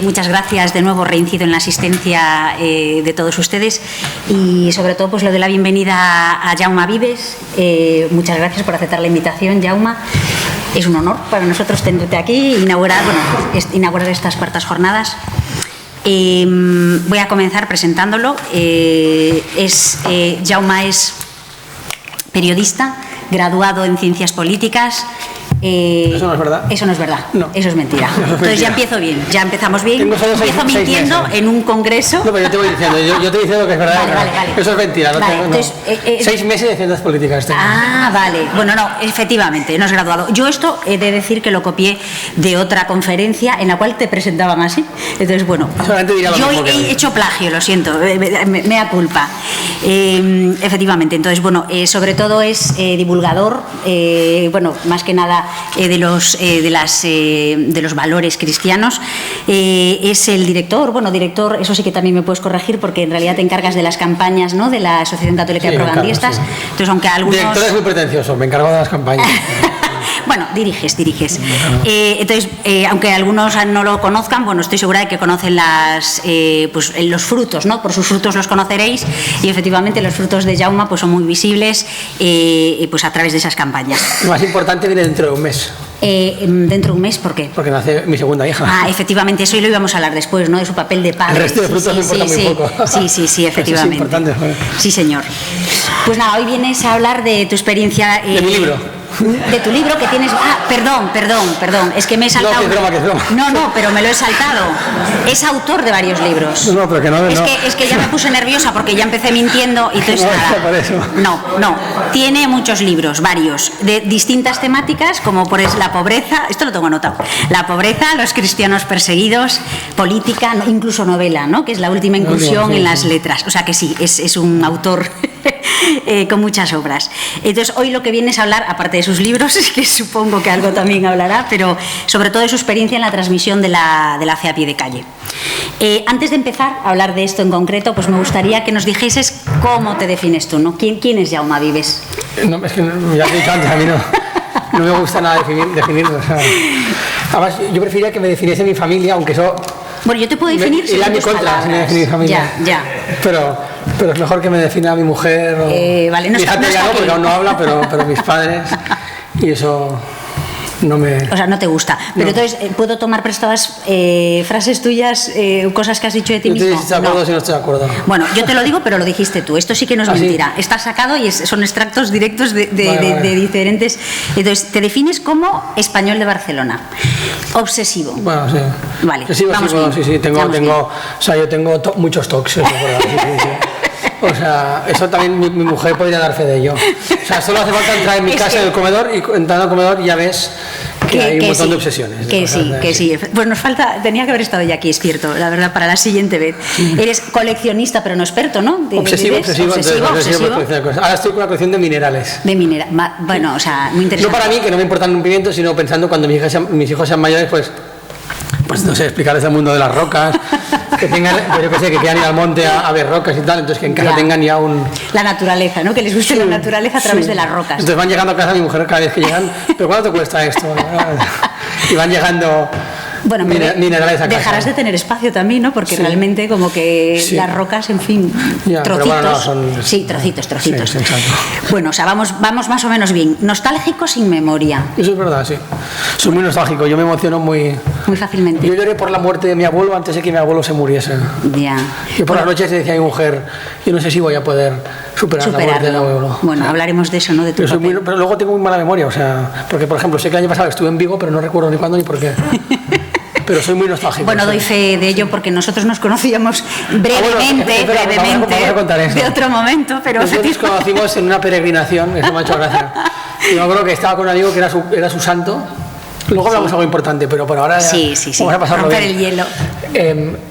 Muchas gracias de nuevo, reincido en la asistencia de todos ustedes y sobre todo pues lo de la bienvenida a Jaume Vives. Muchas gracias por aceptar la invitación, Jaume. Es un honor para nosotros tenerte aquí, inaugurar estas cuartas jornadas. Voy a comenzar presentándolo. Jaume es periodista, graduado en Ciencias Políticas. ¿Eso no es verdad? Eso no es verdad, no. Eso es mentira. Entonces ya empiezo bien, ya empezamos bien. Empiezo mintiendo en un congreso. No, pero yo te voy diciendo, yo te voy diciendo que es verdad. Vale. Eso es mentira. No, vale, no. Entonces, 6 meses de Ciencias Políticas. Vale. Bueno, no, efectivamente, no es graduado. Yo esto he de decir que lo copié de otra conferencia en la cual te presentaban así. Entonces, bueno, yo he hecho plagio, lo siento, mea culpa. Efectivamente, entonces, bueno, sobre todo es divulgador, bueno, más que nada de los valores cristianos. Es el director, eso sí que también me puedes corregir porque en realidad te encargas de las campañas, ¿no?, de la Asociación Católica de Propagandistas. Sí. Entonces, aunque algunos... Director es muy pretencioso, me encargo de las campañas. Bueno, diriges. Entonces, aunque algunos no lo conozcan, bueno, estoy segura de que conocen los frutos, ¿no? Por sus frutos los conoceréis y efectivamente los frutos de Jaume pues son muy visibles pues a través de esas campañas. Lo más importante viene dentro de un mes. ¿Dentro de un mes? ¿Por qué? Porque nace mi segunda hija. Efectivamente, eso lo íbamos a hablar después, ¿no?, de su papel de padre. El resto de frutos me importa muy poco. Sí, efectivamente. Eso es importante. Sí, señor. Pues nada, hoy vienes a hablar de tu experiencia... de mi libro. De tu libro que tienes... Perdón, es que me he saltado... No, que es broma. No, pero me lo he saltado. Es autor de varios libros. No, pero que no... Es que ya me puse nerviosa porque ya empecé mintiendo y entonces No, tiene muchos libros, varios, de distintas temáticas, como por la pobreza, esto lo tengo anotado, la pobreza, los cristianos perseguidos, política, incluso novela, ¿no?, que es la última incursión en las letras. O sea que sí, es un autor... con muchas obras. Entonces, hoy lo que viene es hablar, aparte de sus libros, que supongo que algo también hablará, pero sobre todo de su experiencia en la transmisión de la fe a pie de calle. Antes de empezar a hablar de esto en concreto, pues me gustaría que nos dijeses cómo te defines tú, ¿no? ¿Quién es Jaume Vives? No, es que ya te he dicho antes, a mí no me gusta nada definirlo. O sea, además, yo preferiría que me definiese mi familia, aunque eso... Bueno, yo te puedo definir y a mi contra, si me definir mi familia. Ya. Pero es mejor que me defina mi mujer o... Vale, no mi hija ya no, porque aún no habla, pero mis padres, y eso no me... O sea, no te gusta. Pero entonces, ¿puedo tomar prestadas frases tuyas, cosas que has dicho de ti mismo? ¿Estoy de acuerdo si no estoy de acuerdo? Bueno, yo te lo digo, pero lo dijiste tú. Esto sí que no es mentira. ¿Sí? Está sacado y son extractos directos de diferentes... Entonces, te defines como español de Barcelona. Obsesivo. Bueno, sí. Vale, obsesivo, sí. O sea, yo tengo muchos toques. Sí. O sea, eso también mi mujer podría dar fe de ello. O sea, solo hace falta entrar en mi casa en el comedor y entrando al comedor ya ves que hay un montón de obsesiones. Que sí. Pues nos falta, tenía que haber estado ya aquí, es cierto, la verdad, para la siguiente vez. Eres coleccionista, pero no experto, ¿no? Obsesivo. Ahora estoy con una colección de minerales. Bueno, o sea, muy interesante. No para mí, que no me importan un pimiento, sino pensando cuando mis hijos sean mayores, pues no sé, explicarles el mundo de las rocas, que tengan, pues yo qué sé, que quieran ir al monte a ver rocas y tal, entonces que en casa tengan ya la naturaleza, ¿no? Que les guste la naturaleza a través de las rocas. Entonces van llegando a casa mi mujer cada vez que llegan, ¿pero cuánto te cuesta esto? Y van llegando... Bueno, minerales a casa. Dejarás de tener espacio también, ¿no? Porque realmente como que las rocas, en fin, trocitos. Trocitos. Sí, bueno, o sea, vamos más o menos bien. Nostálgico sin memoria. Eso es verdad, sí. Soy muy nostálgico, yo me emociono muy fácilmente. Yo lloré por la muerte de mi abuelo antes de que mi abuelo se muriese. Ya. Yo por las noches decía a mi mujer, yo no sé si voy a poder superar la muerte de mi abuelo. Bueno, hablaremos de eso, ¿no? De tu papel. Pero luego tengo muy mala memoria, o sea, porque por ejemplo, sé que el año pasado estuve en Vigo, pero no recuerdo ni cuándo ni por qué. Pero soy muy nostálgico. Bueno, doy fe de ello porque nosotros nos conocíamos brevemente de otro momento, pero... Nosotros nos conocimos en una peregrinación, eso me ha hecho gracia. Y me acuerdo que estaba con un amigo que era su santo. Luego hablamos algo importante, pero por ahora sí. vamos a pasarlo romper el hielo.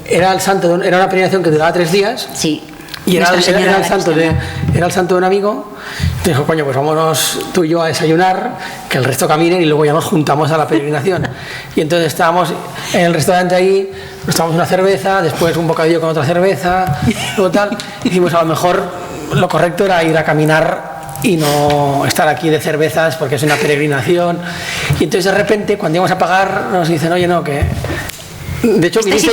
Era el santo, era una peregrinación que duraba 3 días. Sí. Y era el santo de un amigo. Y dijo, coño, pues vámonos tú y yo a desayunar, que el resto caminen y luego ya nos juntamos a la peregrinación. Y entonces estábamos en el restaurante ahí, nos tomamos una cerveza, después un bocadillo con otra cerveza, luego tal. Y dijimos, a lo mejor lo correcto era ir a caminar y no estar aquí de cervezas porque es una peregrinación. Y entonces de repente, cuando íbamos a pagar, nos dicen, oye, no, que De hecho, estáis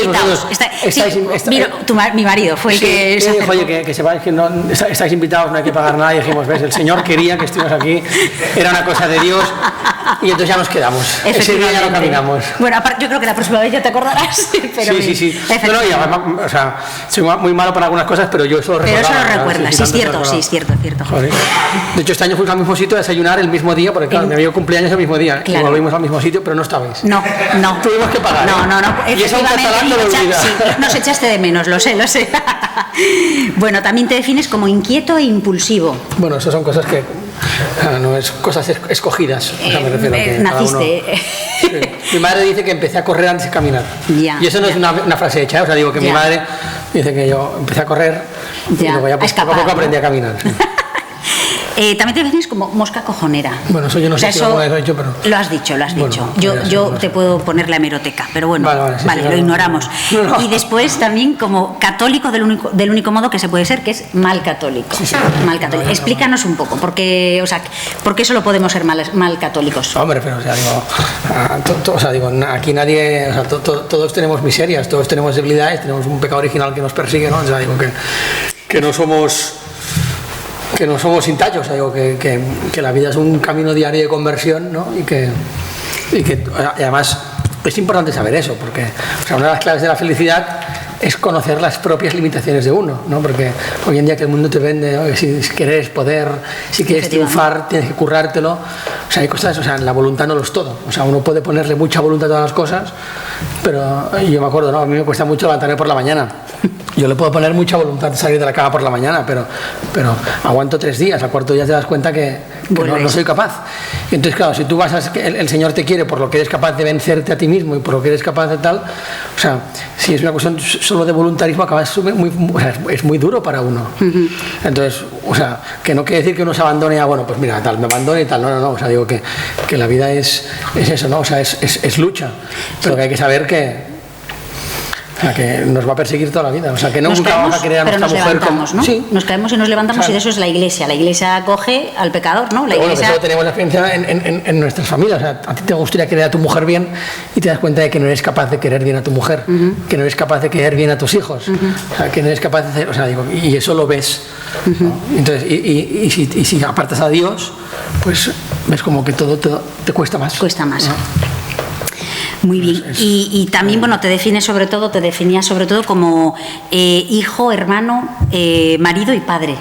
invitados. Mi marido fue el que se acercó. Oye, que sepáis que no, estáis invitados, no hay que pagar nada. Y dijimos, ves, el Señor quería que estuvieras aquí, era una cosa de Dios. Y entonces ya nos quedamos. Ese día ya no caminamos. Bueno, yo creo que la próxima vez ya te acordarás. Pero sí. No, o sea, soy muy malo para algunas cosas, pero yo eso lo recuerdo. Pero eso lo recuerdas, sí, es cierto. Joder. De hecho, este año fuimos al mismo sitio a desayunar el mismo día, porque claro, mi amigo cumpleaños el mismo día. Claro. Y volvimos al mismo sitio, pero no estabais. No. Tuvimos que pagar. No. Y eso un catalán no lo olvida. Sí, nos echaste de menos, lo sé. Bueno, también te defines como inquieto e impulsivo. Bueno, eso son cosas que... no es cosas escogidas, o sea, me refiero a que naciste. Sí. Mi madre dice que empecé a correr antes de caminar. Y eso no es una frase hecha, o sea, digo que mi madre dice que yo empecé a correr y luego ya pues, poco a poco aprendí a caminar. También te defines como mosca cojonera. Bueno, eso yo no sé si lo he dicho, pero... Lo has dicho. Yo te puedo poner la hemeroteca, pero bueno, vale, lo ignoramos. No. Y después también como católico del único modo que se puede ser, que es mal católico. Sí. Mal católico. Explícanos un poco, ¿por qué solo podemos ser mal católicos? Hombre, pero aquí nadie... O sea, todos tenemos miserias, todos tenemos debilidades, tenemos un pecado original que nos persigue, ¿no? O sea, digo que no somos... Que no somos sin tallos, digo que la vida es un camino diario de conversión, ¿no? Y que además es importante saber eso, porque una de las claves de la felicidad es conocer las propias limitaciones de uno, ¿no? Porque hoy en día que el mundo te vende, ¿no? Si quieres poder, si quieres triunfar, tienes que currártelo. O sea, hay cosas, la voluntad no lo es todo. O sea, uno puede ponerle mucha voluntad a todas las cosas, pero yo me acuerdo, ¿no? A mí me cuesta mucho levantarme por la mañana. Yo le puedo poner mucha voluntad de salir de la cama por la mañana, pero aguanto 3 días, al cuarto día te das cuenta que no soy capaz. Y entonces, claro, si tú vas a que el Señor te quiere por lo que eres capaz de vencerte a ti mismo y por lo que eres capaz de tal, o sea, si es una cuestión solo de voluntarismo, es muy duro para uno. Entonces, o sea, que no quiere decir que uno se abandone a, bueno, pues mira, tal, me abandone y tal, no, o sea, digo que la vida es eso, ¿no? O sea, es lucha, pero que hay que saber que nos va a perseguir toda la vida, o sea, que nunca vamos a querer a nuestra mujer como... ¿no? Sí. Nos caemos y nos levantamos, y de eso es la Iglesia. La Iglesia acoge al pecador, ¿no? Bueno, eso tenemos la experiencia en nuestras familias. O sea, a ti te gustaría querer a tu mujer bien y te das cuenta de que no eres capaz de querer bien a tu mujer, que no eres capaz de querer bien a tus hijos, o sea, que no eres capaz de hacer... O sea, digo, y eso lo ves, ¿no? Entonces, y si apartas a Dios, pues ves como que todo te cuesta más. Cuesta más. ¿No? Muy bien. Y también, bueno, te definías sobre todo como hijo, hermano, marido y padre,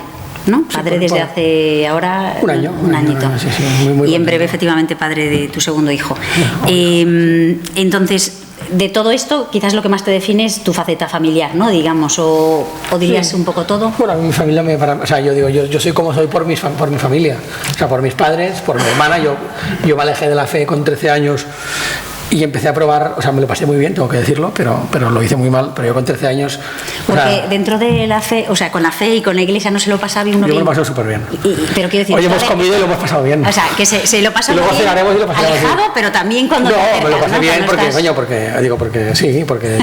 ¿no? Padre desde hace ahora un añito. Sí, muy y en breve, efectivamente, padre de tu segundo hijo. Entonces, de todo esto, quizás lo que más te define es tu faceta familiar, ¿no? Digamos, o dirías un poco todo. Bueno, a mí mi familia o sea, yo digo, yo soy como soy por mi familia, o sea, por mis padres, por mi hermana. Yo me alejé de la fe con 13 años. Y empecé a probar, o sea, me lo pasé muy bien, tengo que decirlo, pero lo hice muy mal, pero yo con 13 años... Porque dentro de la fe, o sea, con la fe y con la iglesia no se lo pasaba bien uno bien. Yo me lo pasé súper bien. Pero quiero decir... Hoy hemos comido y lo hemos pasado bien. O sea, que se lo pasa bien cenaremos y lo pasamos alejado, bien. Pero también cuando... No, me lo pasé bien porque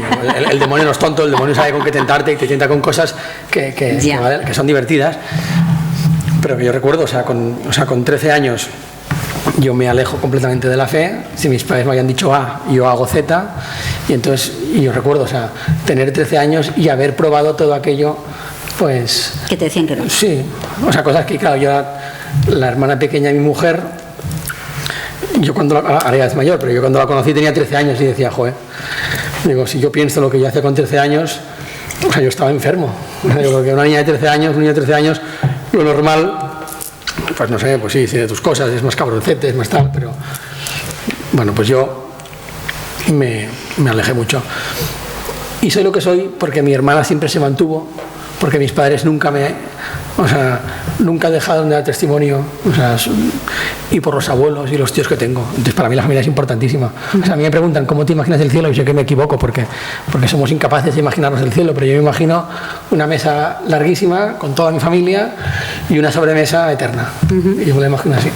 el demonio no es tonto, el demonio sabe con qué tentarte y te tienta con cosas que son divertidas. Pero que yo recuerdo, o sea, con 13 años... Yo me alejo completamente de la fe. Si mis padres me habían dicho A, yo hago Z. Y yo recuerdo, o sea, tener 13 años y haber probado todo aquello, pues... Que te decían que no. Sí, o sea, cosas que, claro, yo, la hermana pequeña de mi mujer, ahora ya es mayor, pero yo cuando la conocí tenía 13 años y decía, joder, digo, si yo pienso lo que yo hacía con 13 años, o sea, yo estaba enfermo. Digo, que una niña de 13 años, un niño de 13 años, lo normal... Pues no sé, pues sí, de tus cosas, es más cabroncete, es más tal, pero bueno, pues yo me alejé mucho. Y soy lo que soy porque mi hermana siempre se mantuvo, porque mis padres nunca dejaron de dar testimonio, o sea, y por los abuelos y los tíos que tengo. Entonces, para mí la familia es importantísima. O sea, a mí me preguntan, ¿cómo te imaginas el cielo? Y yo que me equivoco, porque somos incapaces de imaginarnos el cielo, pero yo me imagino una mesa larguísima con toda mi familia y una sobremesa eterna. Y yo me la imagino así.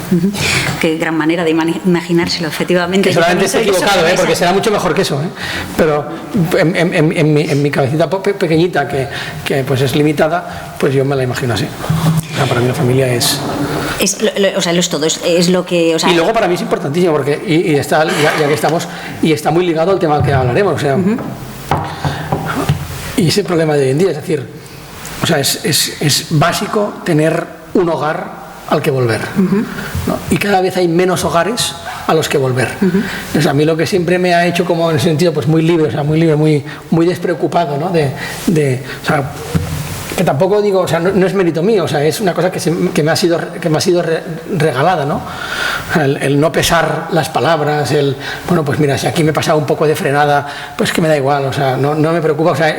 Qué gran manera de imaginárselo, efectivamente. Que solamente estoy equivocado, porque será mucho mejor que eso, pero en mi cabecita pequeñita, que pues es limitada, pues yo me la imagino así. O sea, para mí la familia o sea, lo es todo, es lo que... O sea, y luego para mí es importantísimo, porque, y está, ya que estamos, y está muy ligado al tema que hablaremos, o sea, Y ese problema de hoy en día, es decir, o sea, es básico tener un hogar al que volver, ¿no? Y cada vez hay menos hogares a los que volver. Entonces, a mí lo que siempre me ha hecho, como en ese sentido, pues muy libre, o sea, muy despreocupado, ¿no? O sea, que tampoco digo, o sea, no es mérito mío, o sea, es una cosa que me ha sido regalada, ¿no? O sea, el no pesar las palabras, bueno, pues mira, si aquí me he pasado un poco de frenada, pues que me da igual, o sea, no me preocupa, o sea,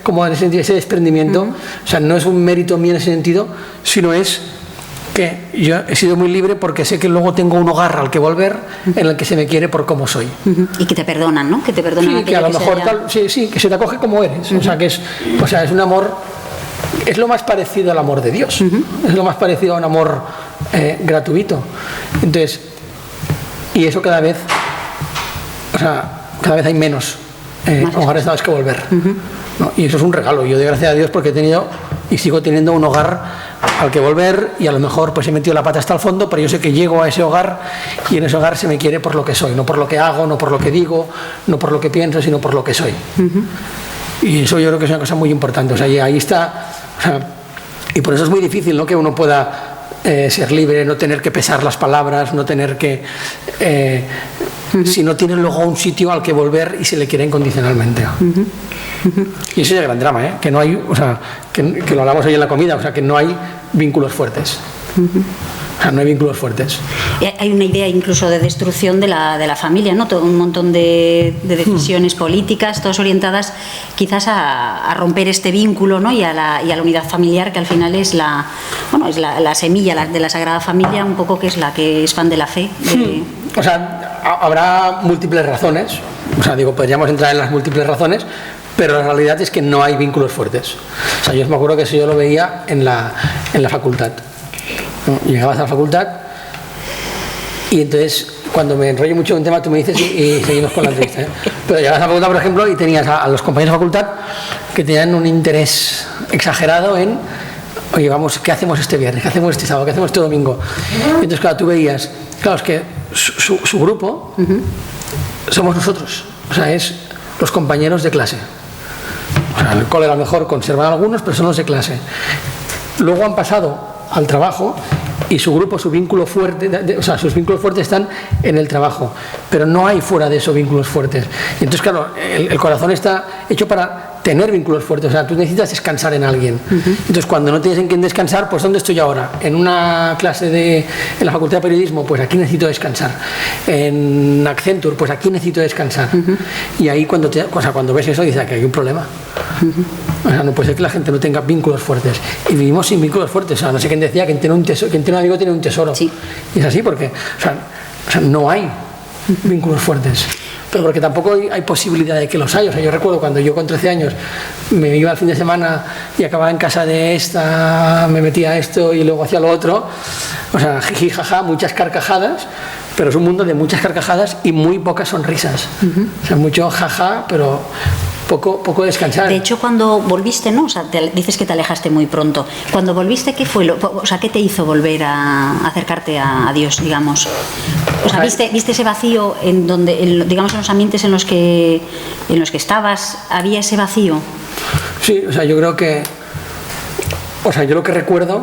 como en ese sentido, ese desprendimiento, o sea, no es un mérito mío en ese sentido, sino es que yo he sido muy libre porque sé que luego tengo un hogar al que volver en el que se me quiere por cómo soy. Y que te perdonan, ¿no? Que te perdonan. Sí, que a lo mejor sí, que se te acoge como eres. O sea, es un amor, es lo más parecido al amor de Dios. Es lo más parecido a un amor gratuito. Entonces, y eso cada vez hay menos hogares a los que volver. ¿No? Y eso es un regalo. Yo doy gracias a Dios porque he tenido y sigo teniendo un hogar al que volver, y a lo mejor pues he metido la pata hasta el fondo, pero yo sé que llego a ese hogar y en ese hogar se me quiere por lo que soy, no por lo que hago, no por lo que digo, no por lo que pienso, sino por lo que soy. Y eso yo creo que es una cosa muy importante. O sea, y ahí está, o sea, y por eso es muy difícil, ¿no?, que uno pueda ser libre, no tener que pesar las palabras, no tener que si no tiene luego un sitio al que volver y se le quiere incondicionalmente. Y ese es el gran drama, que no hay, o sea, que lo hablamos hoy en la comida, o sea, que no hay vínculos fuertes. O sea, no hay vínculos fuertes. Hay una idea incluso de destrucción de la familia, ¿no? Todo un montón de decisiones políticas, todas orientadas quizás a romper este vínculo, ¿no? y a la unidad familiar, que al final es la semilla de la Sagrada Familia, un poco, que es la que expande la fe. O sea, habrá múltiples razones, o sea, podríamos entrar en las múltiples razones, pero la realidad es que no hay vínculos fuertes. O sea, yo me acuerdo que eso yo lo veía en la facultad. Llegabas a la facultad y entonces, cuando me enrollo mucho en un tema, tú me dices y seguimos con la entrevista, Pero llegabas a la facultad, por ejemplo, y tenías a los compañeros de facultad que tenían un interés exagerado en: oye, vamos, ¿qué hacemos este viernes? ¿Qué hacemos este sábado? ¿Qué hacemos este domingo? Y entonces, claro, tú veías, claro, es que su grupo somos nosotros, o sea, es los compañeros de clase. O sea, el cole a lo mejor conservan algunos, pero son los de clase. Luego han pasado al trabajo y su grupo, su vínculo fuerte, o sea, sus vínculos fuertes están en el trabajo, pero no hay fuera de esos vínculos fuertes. Y entonces, claro, el corazón está hecho para tener vínculos fuertes, o sea, tú necesitas descansar en alguien. Entonces, cuando no tienes en quién descansar, pues ¿dónde estoy ahora? En una clase en la Facultad de Periodismo, pues aquí necesito descansar. En Accenture, pues aquí necesito descansar. Y ahí cuando ves eso, dices que hay un problema. O sea, no puede ser que la gente no tenga vínculos fuertes. Y vivimos sin vínculos fuertes. O sea, no sé quién decía que quien tiene un amigo tiene un tesoro. Sí. Y es así porque, o sea, no hay vínculos fuertes. Pero porque tampoco hay posibilidad de que los haya. O sea, yo recuerdo cuando yo con 13 años me iba al fin de semana y acababa en casa de esta, me metía a esto y luego hacía lo otro. O sea, jiji, jaja, muchas carcajadas, pero es un mundo de muchas carcajadas y muy pocas sonrisas. O sea, mucho jaja, pero poco descansar. De hecho, cuando volviste, ¿no? O sea, dices que te alejaste muy pronto. Cuando volviste, ¿qué fue qué te hizo volver a acercarte a Dios, digamos? O sea, ¿viste ese vacío en donde, digamos, en los ambientes en los que estabas, había ese vacío? Sí, o sea, yo creo que, o sea, yo lo que recuerdo,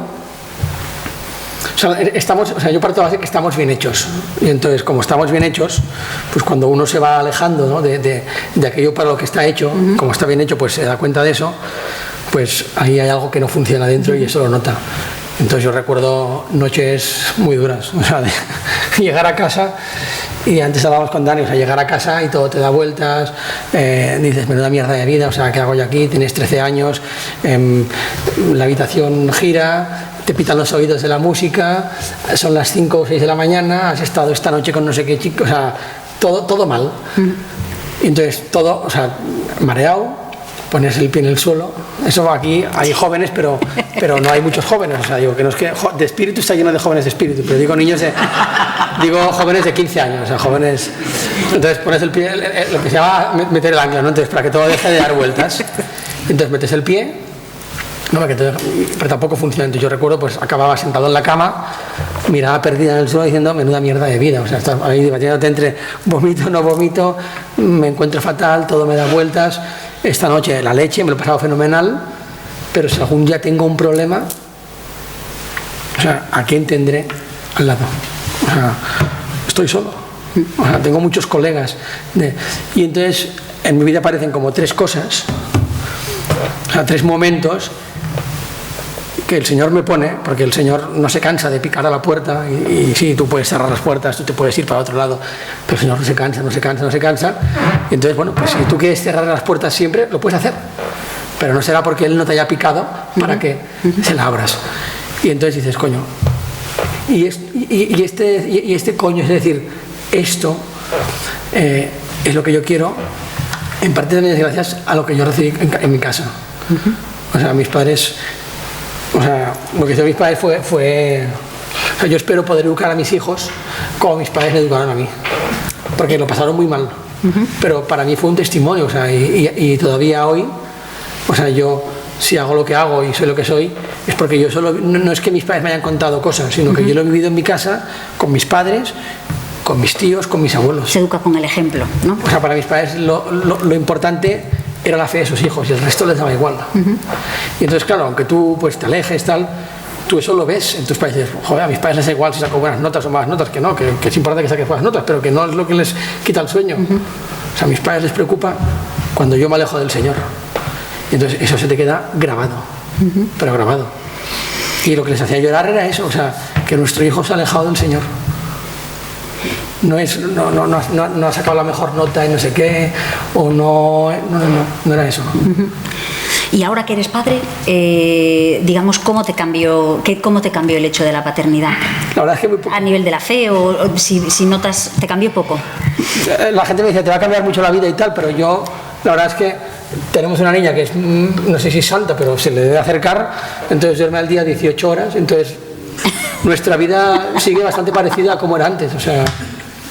o sea, yo parto de la base que estamos bien hechos. Y entonces, como estamos bien hechos, pues cuando uno se va alejando, ¿no?, de aquello para lo que está hecho, como está bien hecho, pues se da cuenta de eso, pues ahí hay algo que no funciona dentro y eso lo nota. Entonces yo recuerdo noches muy duras, o sea, de llegar a casa, y antes hablábamos con Dani, o sea, llegar a casa y todo te da vueltas, dices, menuda mierda de vida, o sea, ¿qué hago yo aquí? Tienes 13 años, la habitación gira, te pitan los oídos de la música, son las 5 o 6 de la mañana, has estado esta noche con no sé qué chico, o sea, todo mal. Y entonces todo, o sea, mareado, pones el pie en el suelo. Eso aquí hay jóvenes, pero no hay muchos jóvenes. O sea, digo que no es que de espíritu está lleno de jóvenes de espíritu, pero digo digo jóvenes de 15 años, o sea, jóvenes. Entonces pones el pie, lo que se llama meter el ancla, ¿no? Entonces, para que todo deje de dar vueltas. Entonces metes el pie, pero tampoco funciona. Entonces yo recuerdo, pues acababa sentado en la cama, miraba perdida en el suelo diciendo, menuda mierda de vida. O sea, estás ahí debatiéndote entre vomito, no vomito, me encuentro fatal, todo me da vueltas. esta noche la leche, me lo he pasado fenomenal, pero si algún día tengo un problema, o sea, ¿a quién tendré al lado? O sea, estoy solo. O sea, tengo muchos colegas. Y entonces en mi vida aparecen como 3 cosas, o sea, 3 momentos que el Señor me pone, porque el Señor no se cansa de picar a la puerta, y sí, tú puedes cerrar las puertas, tú te puedes ir para otro lado, pero el Señor no se cansa, no se cansa, no se cansa. Y entonces, bueno, pues si tú quieres cerrar las puertas siempre, lo puedes hacer, pero no será porque Él no te haya picado para que se la abras. Y entonces dices, coño, y este coño, es decir, esto es lo que yo quiero, en parte también es gracias a lo que yo recibí en mi casa. O sea, mis padres, o sea, lo que hicieron mis padres fue o sea, yo espero poder educar a mis hijos como mis padres me educaron a mí, porque lo pasaron muy mal, pero para mí fue un testimonio, o sea, y todavía hoy, o sea, yo si hago lo que hago y soy lo que soy, es porque yo solo, no es que mis padres me hayan contado cosas, sino que yo lo he vivido en mi casa, con mis padres, con mis tíos, con mis abuelos. Se educa con el ejemplo, ¿no? O sea, para mis padres lo importante era la fe de sus hijos y el resto les daba igual. Y entonces, claro, aunque tú pues te alejes, tal, tú eso lo ves en tus padres y dices, joder, a mis padres les da igual si saco buenas notas o malas notas, que no, que es importante que saques buenas notas, pero que no es lo que les quita el sueño. O sea, a mis padres les preocupa cuando yo me alejo del Señor. Y entonces eso se te queda grabado, pero grabado. Y lo que les hacía llorar era eso, o sea, que nuestro hijo se ha alejado del Señor. No ha sacado la mejor nota y no sé qué, o no era eso. Y ahora que eres padre, digamos, ¿cómo te cambió el hecho de la paternidad? La verdad es que muy poco. ¿A nivel de la fe o si notas, te cambió poco? La gente me dice, te va a cambiar mucho la vida y tal, pero yo, la verdad es que tenemos una niña que es, no sé si es santa, pero se le debe acercar, entonces duerme al día 18 horas, entonces nuestra vida sigue bastante parecida a como era antes, o sea,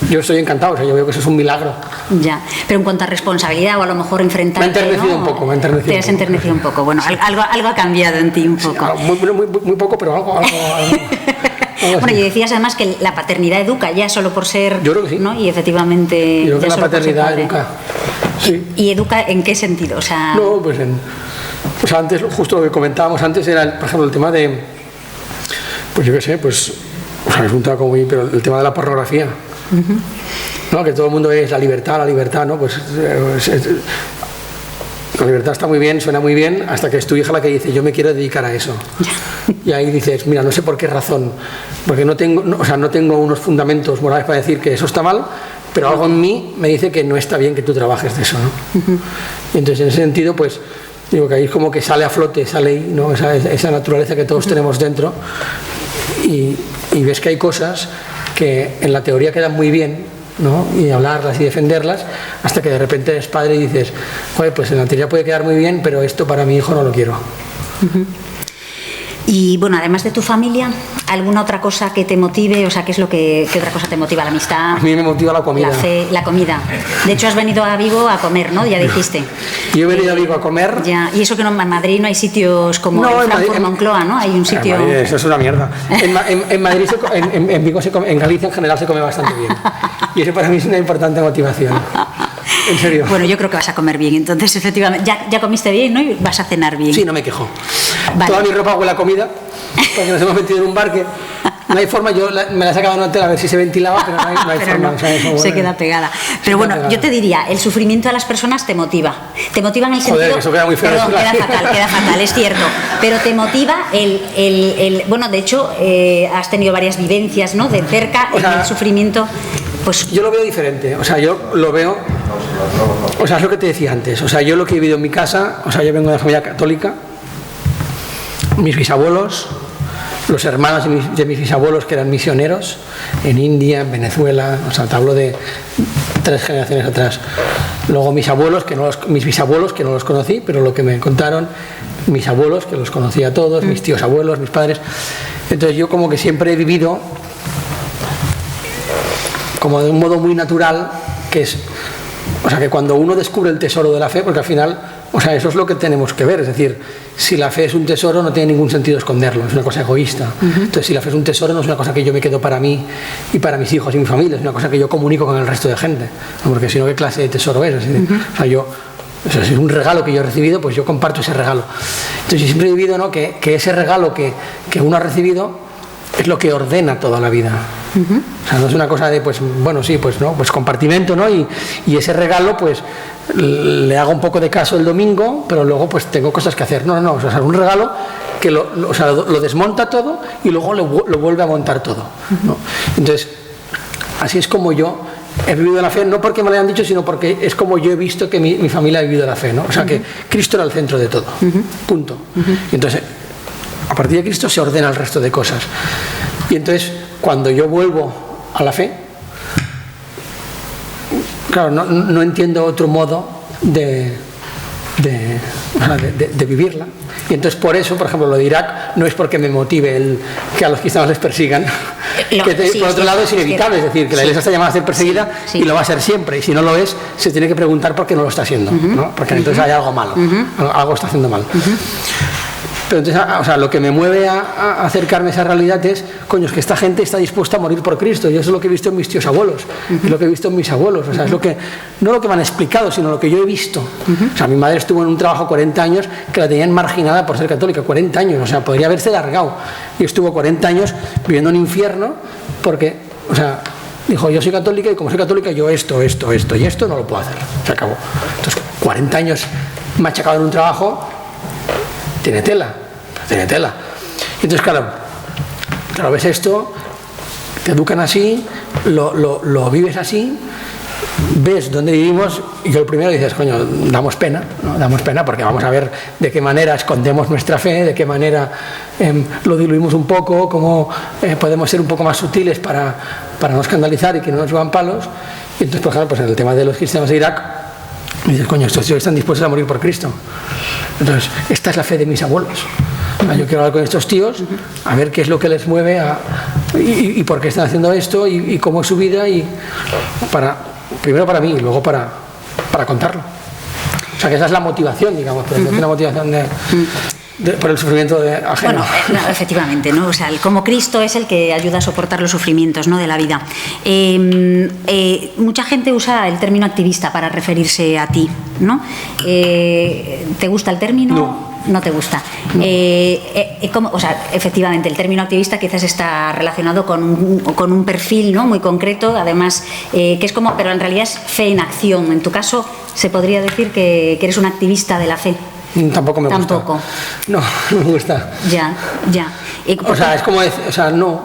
yo estoy encantado, o sea, yo veo que eso es un milagro. Ya, pero en cuanto a responsabilidad o a lo mejor enfrentarte... Me ha enternecido un poco, Te has enternecido un poco, bueno, algo ha cambiado en ti un poco. Sí, muy poco, pero algo bueno, y decías además que la paternidad educa ya solo por ser... Yo creo que sí. ¿no? Y efectivamente... Yo creo que la paternidad educa. Sí. ¿Y educa en qué sentido? O sea... No, pues antes, justo lo que comentábamos antes era, por ejemplo, el tema de... Pues yo qué sé, pues... O sea, es un tema como muy... Pero el tema de la pornografía. ¿No? Que todo el mundo es la libertad, ¿no? Pues... la libertad está muy bien, suena muy bien, hasta que es tu hija la que dice, yo me quiero dedicar a eso. Y ahí dices, mira, no sé por qué razón, porque no tengo unos fundamentos morales para decir que eso está mal, pero algo en mí me dice que no está bien que tú trabajes de eso, ¿no? Y entonces en ese sentido, pues, digo que ahí es como que sale a flote, ¿no? esa naturaleza que todos tenemos dentro, y ves que hay cosas que en la teoría quedan muy bien, ¿no? Y hablarlas y defenderlas, hasta que de repente eres padre y dices, joder, pues en la teoría puede quedar muy bien, pero esto para mi hijo no lo quiero. Y bueno, además de tu familia, ¿alguna otra cosa que te motive? O sea, ¿qué otra cosa te motiva? ¿La amistad? A mí me motiva la comida. La fe, la comida. De hecho, has venido a Vigo a comer, ¿no? Ya dijiste. Yo he venido a Vigo a comer. Ya. Y eso que en Madrid no hay sitios como en Frankfurt, Moncloa, ¿no? Hay un sitio... Madrid, eso es una mierda. En Madrid, en Vigo, en Galicia en general se come bastante bien. Y eso para mí es una importante motivación. En serio. Bueno, yo creo que vas a comer bien, entonces efectivamente, ya comiste bien, ¿no? Y vas a cenar bien. Sí, no me quejo. Vale. Toda mi ropa huele a comida, porque nos hemos metido en un bar que no hay forma, me la he sacado en un hotel a ver si se ventilaba, pero no hay forma. No, o sea, eso, se queda pegada. Pero bueno, yo te diría, el sufrimiento de las personas te motiva. Te motiva en el sentido... Joder, eso queda muy feo. Perdón, queda fatal, es cierto. Pero te motiva bueno, de hecho, has tenido varias vivencias, ¿no? De cerca, el sufrimiento... Pues yo lo veo diferente, o sea, yo lo veo, o sea, es lo que te decía antes, o sea, yo lo que he vivido en mi casa, o sea, yo vengo de una familia católica, mis bisabuelos, los hermanos de mis bisabuelos que eran misioneros en India, en Venezuela, o sea, te hablo de 3 generaciones atrás. Luego mis bisabuelos que no los conocí, pero lo que me contaron, mis abuelos que los conocí a todos, mis tíos abuelos, mis padres. Entonces yo como que siempre he vivido como de un modo muy natural, que es, o sea, que cuando uno descubre el tesoro de la fe, porque al final, o sea, eso es lo que tenemos que ver, es decir, si la fe es un tesoro no tiene ningún sentido esconderlo, es una cosa egoísta. Entonces, si la fe es un tesoro no es una cosa que yo me quedo para mí y para mis hijos y mi familia, es una cosa que yo comunico con el resto de gente, ¿no? Porque si no, ¿qué clase de tesoro es? O sea, yo O sea, si es un regalo que yo he recibido, pues yo comparto ese regalo. Entonces yo siempre he vivido, ¿no?, que ese regalo que uno ha recibido es lo que ordena toda la vida. O sea, no es una cosa de, pues, bueno, sí, pues no, pues compartimento, ¿no? Y ese regalo, pues, le hago un poco de caso el domingo, pero luego, pues, tengo cosas que hacer. No, o sea, es un regalo que lo desmonta todo y luego lo vuelve a montar todo, ¿no? Entonces, así es como yo he vivido la fe, no porque me lo hayan dicho, sino porque es como yo he visto que mi familia ha vivido la fe, ¿no? O sea, que Cristo era el centro de todo, punto. Y entonces, a partir de Cristo se ordena el resto de cosas. Y entonces, cuando yo vuelvo a la fe, claro, no entiendo otro modo de vivirla. Y entonces, por eso, por ejemplo, lo de Irak no es porque me motive que a los cristianos les persigan, por otro lado es inevitable, es decir, que la Iglesia está llamada a ser perseguida y lo va a ser siempre, y si no lo es, se tiene que preguntar por qué no lo está haciendo, ¿no? Porque entonces hay algo malo, algo está haciendo mal. Pero entonces, o sea, lo que me mueve a acercarme a esa realidad es, coño, es que esta gente está dispuesta a morir por Cristo, y eso es lo que he visto en mis tíos abuelos, es lo que he visto en mis abuelos, o sea, es lo que, no lo que me han explicado, sino lo que yo he visto. O sea, mi madre estuvo en un trabajo 40 años que la tenían marginada por ser católica, 40 años, o sea, podría haberse largado, y estuvo 40 años viviendo en un infierno porque, o sea, dijo, yo soy católica y como soy católica yo esto y esto no lo puedo hacer, se acabó. Entonces, 40 años machacado en un trabajo, tiene tela. Entonces, claro, ves esto, te educan así, lo vives así, ves dónde vivimos, y yo el primero dices, coño, damos pena, ¿no? Damos pena porque vamos a ver de qué manera escondemos nuestra fe, de qué manera lo diluimos un poco, cómo podemos ser un poco más sutiles para no escandalizar y que no nos llevan palos. Y entonces, por ejemplo, pues en el tema de los cristianos de Irak, dices, coño, estos tíos están dispuestos a morir por Cristo. Entonces, esta es la fe de mis abuelos. Yo quiero hablar con estos tíos, a ver qué es lo que les mueve y por qué están haciendo esto y cómo es su vida, y primero para mí y luego para contarlo. O sea, que esa es la motivación, digamos, pero no es una motivación por el sufrimiento ajeno. Bueno, no, efectivamente, ¿no? O sea, como Cristo es el que ayuda a soportar los sufrimientos, ¿no?, de la vida. Mucha gente usa el término activista para referirse a ti, ¿no? ¿Te gusta el término? No te gusta. O sea, efectivamente, el término activista quizás está relacionado con un perfil, ¿no?, muy concreto, además, que es como, pero en realidad es fe en acción. En tu caso, ¿se podría decir que eres un activista de la fe? Tampoco me gusta. Tampoco. No me gusta. Ya. O sea, es como decir, o sea, no.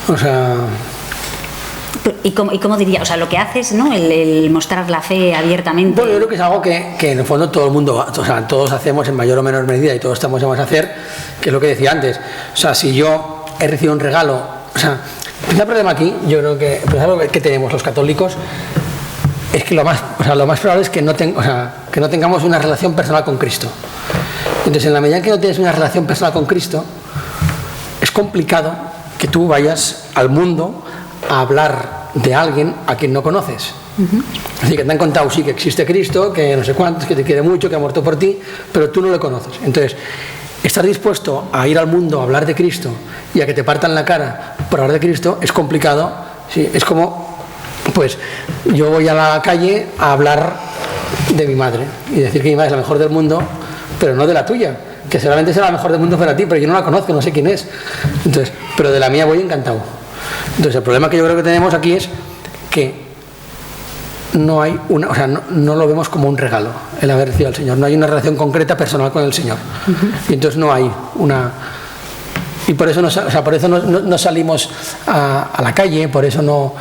O sea. ¿Y cómo diría? O sea, lo que haces, ¿no?, el mostrar la fe abiertamente. Bueno, yo creo que es algo que en el fondo todo el mundo, o sea, todos hacemos en mayor o menor medida y todos estamos llamados a hacer, que es lo que decía antes. O sea, si yo he recibido un regalo, o sea, el problema aquí, yo creo que el problema que tenemos los católicos es que lo más probable es que no tengamos una relación personal con Cristo. Entonces, en la medida en que no tienes una relación personal con Cristo, es complicado que tú vayas al mundo a hablar de alguien a quien no conoces. Es decir, que te han contado, sí, que existe Cristo, que no sé cuántos, que te quiere mucho, que ha muerto por ti, pero tú no le conoces. Entonces, estar dispuesto a ir al mundo a hablar de Cristo y a que te partan la cara por hablar de Cristo es complicado. Sí, es como, pues, yo voy a la calle a hablar de mi madre y decir que mi madre es la mejor del mundo, pero no de la tuya, que seguramente será la mejor del mundo para ti, pero yo no la conozco, no sé quién es. Entonces, pero de la mía voy encantado. Entonces, el problema que yo creo que tenemos aquí es que no hay no lo vemos como un regalo el haber recibido al Señor, no hay una relación concreta personal con el Señor. Y entonces no hay una. Y por eso no salimos a la calle, por eso no,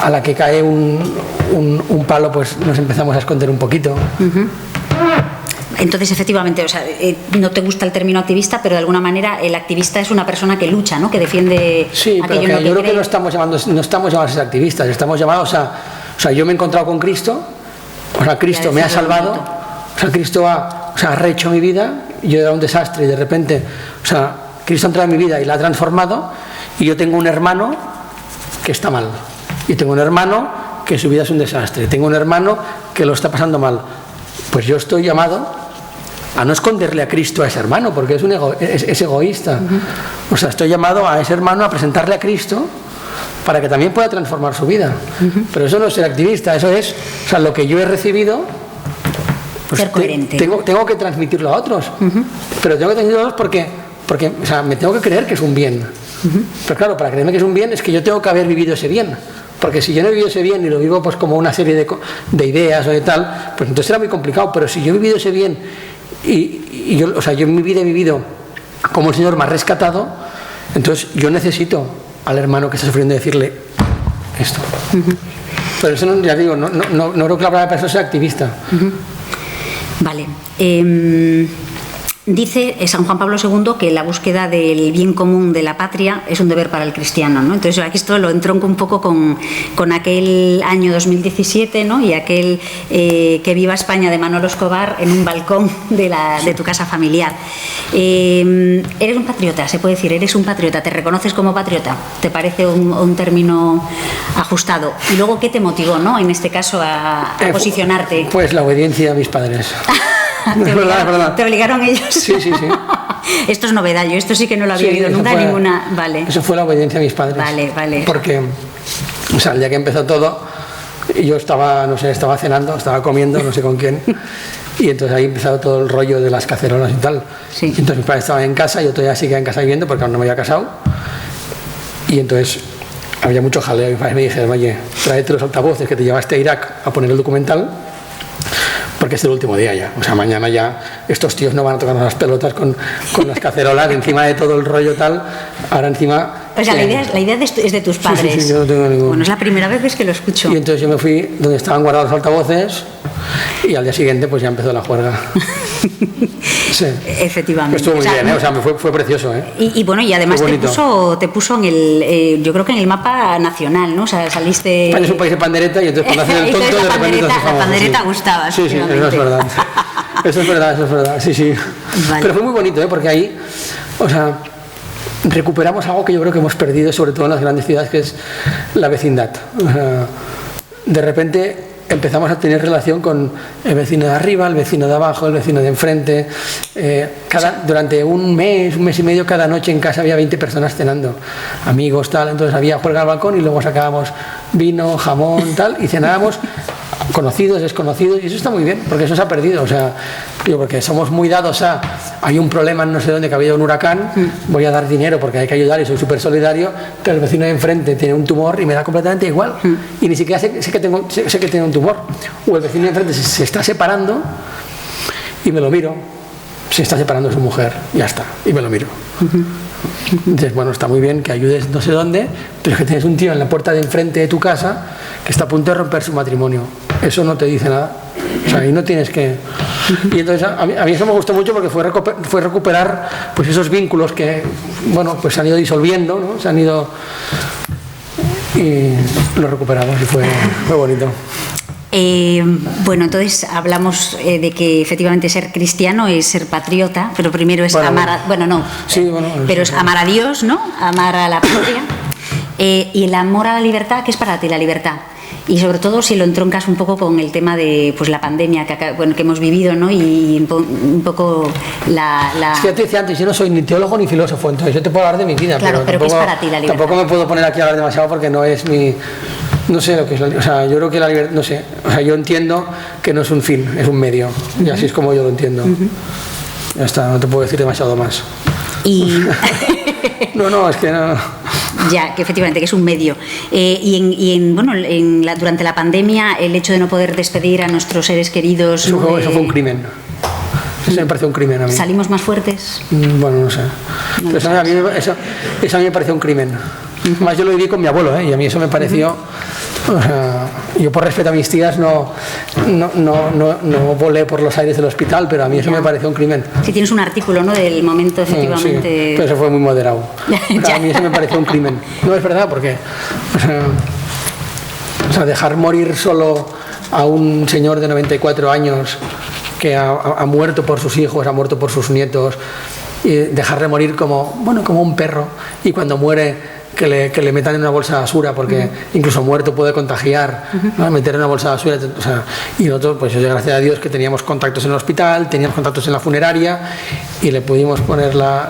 a la que cae un palo, pues nos empezamos a esconder un poquito. Entonces, efectivamente, o sea, no te gusta el término activista, pero de alguna manera el activista es una persona que lucha, ¿no?, que defiende. Sí, pero que yo creo que no estamos llamados a ser activistas, estamos llamados o sea, yo me he encontrado con Cristo, o sea, Cristo me ha salvado, o sea, Cristo ha rehecho mi vida, yo era un desastre y de repente, o sea, Cristo ha entrado en mi vida y la ha transformado, y yo tengo un hermano que está mal, y tengo un hermano que su vida es un desastre, tengo un hermano que lo está pasando mal. Pues yo estoy llamado a no esconderle a Cristo a ese hermano, porque es egoísta. O sea, estoy llamado a ese hermano a presentarle a Cristo para que también pueda transformar su vida. Pero eso no es ser activista, eso es, o sea, lo que yo he recibido, ser coherente. Tengo que transmitirlo a otros, pero tengo que transmitirlo a otros porque o sea, me tengo que creer que es un bien. Pero claro, para creerme que es un bien es que yo tengo que haber vivido ese bien. Porque si yo no he vivido ese bien y lo vivo pues como una serie de ideas o de tal, pues entonces será muy complicado. Pero si yo he vivido ese bien y yo, o sea, yo en mi vida he vivido como el Señor me ha rescatado, entonces yo necesito al hermano que está sufriendo decirle esto. Pero eso no, ya digo, no creo que la palabra persona sea activista. Vale. Dice San Juan Pablo II que la búsqueda del bien común de la patria es un deber para el cristiano, ¿no? Entonces aquí esto lo entronco un poco con aquel año 2017, ¿no? Y aquel que viva España de Manolo Escobar en un balcón de tu casa familiar. Eres un patriota, se puede decir, eres un patriota, ¿te reconoces como patriota? ¿Te parece un término ajustado? Y luego, ¿qué te motivó, ¿no? En este caso a posicionarte. Pues la obediencia a mis padres. ¿Te obligaron ellos? Sí. Esto es novedad, yo esto sí que no lo había oído nunca, ninguna. Vale. Eso fue la obediencia a mis padres. Vale. Porque, o sea, el día que empezó todo, yo estaba cenando, estaba comiendo, no sé con quién, y entonces ahí empezó todo el rollo de las cacerolas y tal. Sí. Y entonces mis padres estaban en casa, yo todavía seguía en casa viviendo porque aún no me había casado, y entonces había mucho jaleo, y mis padres me dijeron, oye, tráete los altavoces que te llevaste a Irak a poner el documental, porque es el último día ya, o sea, mañana ya estos tíos no van a tocarnos las pelotas con las cacerolas encima de todo el rollo tal, ahora encima... O sea, la idea es de tus padres. Sí, yo no tengo ningún... Bueno, es la primera vez que lo escucho. Y entonces yo me fui donde estaban guardados los altavoces y al día siguiente pues ya empezó la juerga. Sí. Efectivamente. Estuvo muy bien, o sea, fue precioso, Y bueno, y además te puso en el, yo creo que en el mapa nacional, ¿no? O sea, saliste... España es un país de pandereta y entonces cuando hacen el tonto de repente la pandereta gustaba. Sí, eso es verdad. Eso es verdad, sí. Vale. Pero fue muy bonito, porque ahí, o sea, recuperamos algo que yo creo que hemos perdido, sobre todo en las grandes ciudades, que es la vecindad. O sea, de repente empezamos a tener relación con el vecino de arriba, el vecino de abajo, el vecino de enfrente. Durante un mes y medio, cada noche en casa había 20 personas cenando, amigos, tal. Entonces había juerga al balcón y luego sacábamos vino, jamón, tal, y cenábamos conocidos, desconocidos, y eso está muy bien, porque eso se ha perdido. O sea, porque somos muy dados a, hay un problema en no sé dónde, que ha habido un huracán, voy a dar dinero porque hay que ayudar y soy súper solidario, pero el vecino de enfrente tiene un tumor y me da completamente igual, y ni siquiera sé que tiene un tumor. O el vecino de enfrente se está separando y me lo miro, se está separando de su mujer, ya está, y me lo miro. Entonces, bueno, está muy bien que ayudes no sé dónde, pero es que tienes un tío en la puerta de enfrente de tu casa que está a punto de romper su matrimonio. Eso no te dice nada. O sea, ahí no tienes que... Y entonces a mí eso me gustó mucho porque fue recuperar pues esos vínculos que, bueno, pues se han ido disolviendo, ¿no? Se han ido... Y lo recuperamos y fue bonito. Bueno, entonces hablamos de que efectivamente ser cristiano es ser patriota, pero primero es amar pero es amar a Dios, ¿no? Amar a la patria. Y el amor a la libertad, ¿qué es para ti la libertad? Y sobre todo si lo entroncas un poco con el tema de pues la pandemia que hemos vivido, ¿no? Y un poco la... Es que ya te decía antes, yo no soy ni teólogo ni filósofo, entonces yo te puedo hablar de mi vida. Claro, pero ¿qué es para ti la libertad? Tampoco me puedo poner aquí a hablar demasiado porque no es mi... No sé lo que es la libertad. O sea, yo creo que la libertad, no sé. O sea, yo entiendo que no es un fin, es un medio. Y así es como yo lo entiendo. Ya está, no te puedo decir demasiado más. Y... No, es que no... Ya, que efectivamente que es un medio. Durante la pandemia, el hecho de no poder despedir a nuestros seres queridos... Eso fue un crimen. Eso me pareció un crimen a mí. ¿Salimos más fuertes? Bueno, no sé. Pero eso a mí me pareció un crimen. Más yo lo viví con mi abuelo, y a mí eso me pareció... O sea, yo por respeto a mis tías no volé por los aires del hospital, pero a mí eso me pareció un crimen. Sí, tienes un artículo, ¿no?, del momento, efectivamente... Sí, pero eso fue muy moderado. A mí eso me pareció un crimen. No es verdad, porque... O sea, dejar morir solo a un señor de 94 años que ha muerto por sus hijos, ha muerto por sus nietos, y dejarle morir como un perro, y cuando muere... Que le metan en una bolsa de basura, porque incluso muerto puede contagiar, ¿no? Meter en una bolsa de basura, o sea, y nosotros, pues yo gracias a Dios que teníamos contactos en el hospital, teníamos contactos en la funeraria y le pudimos poner la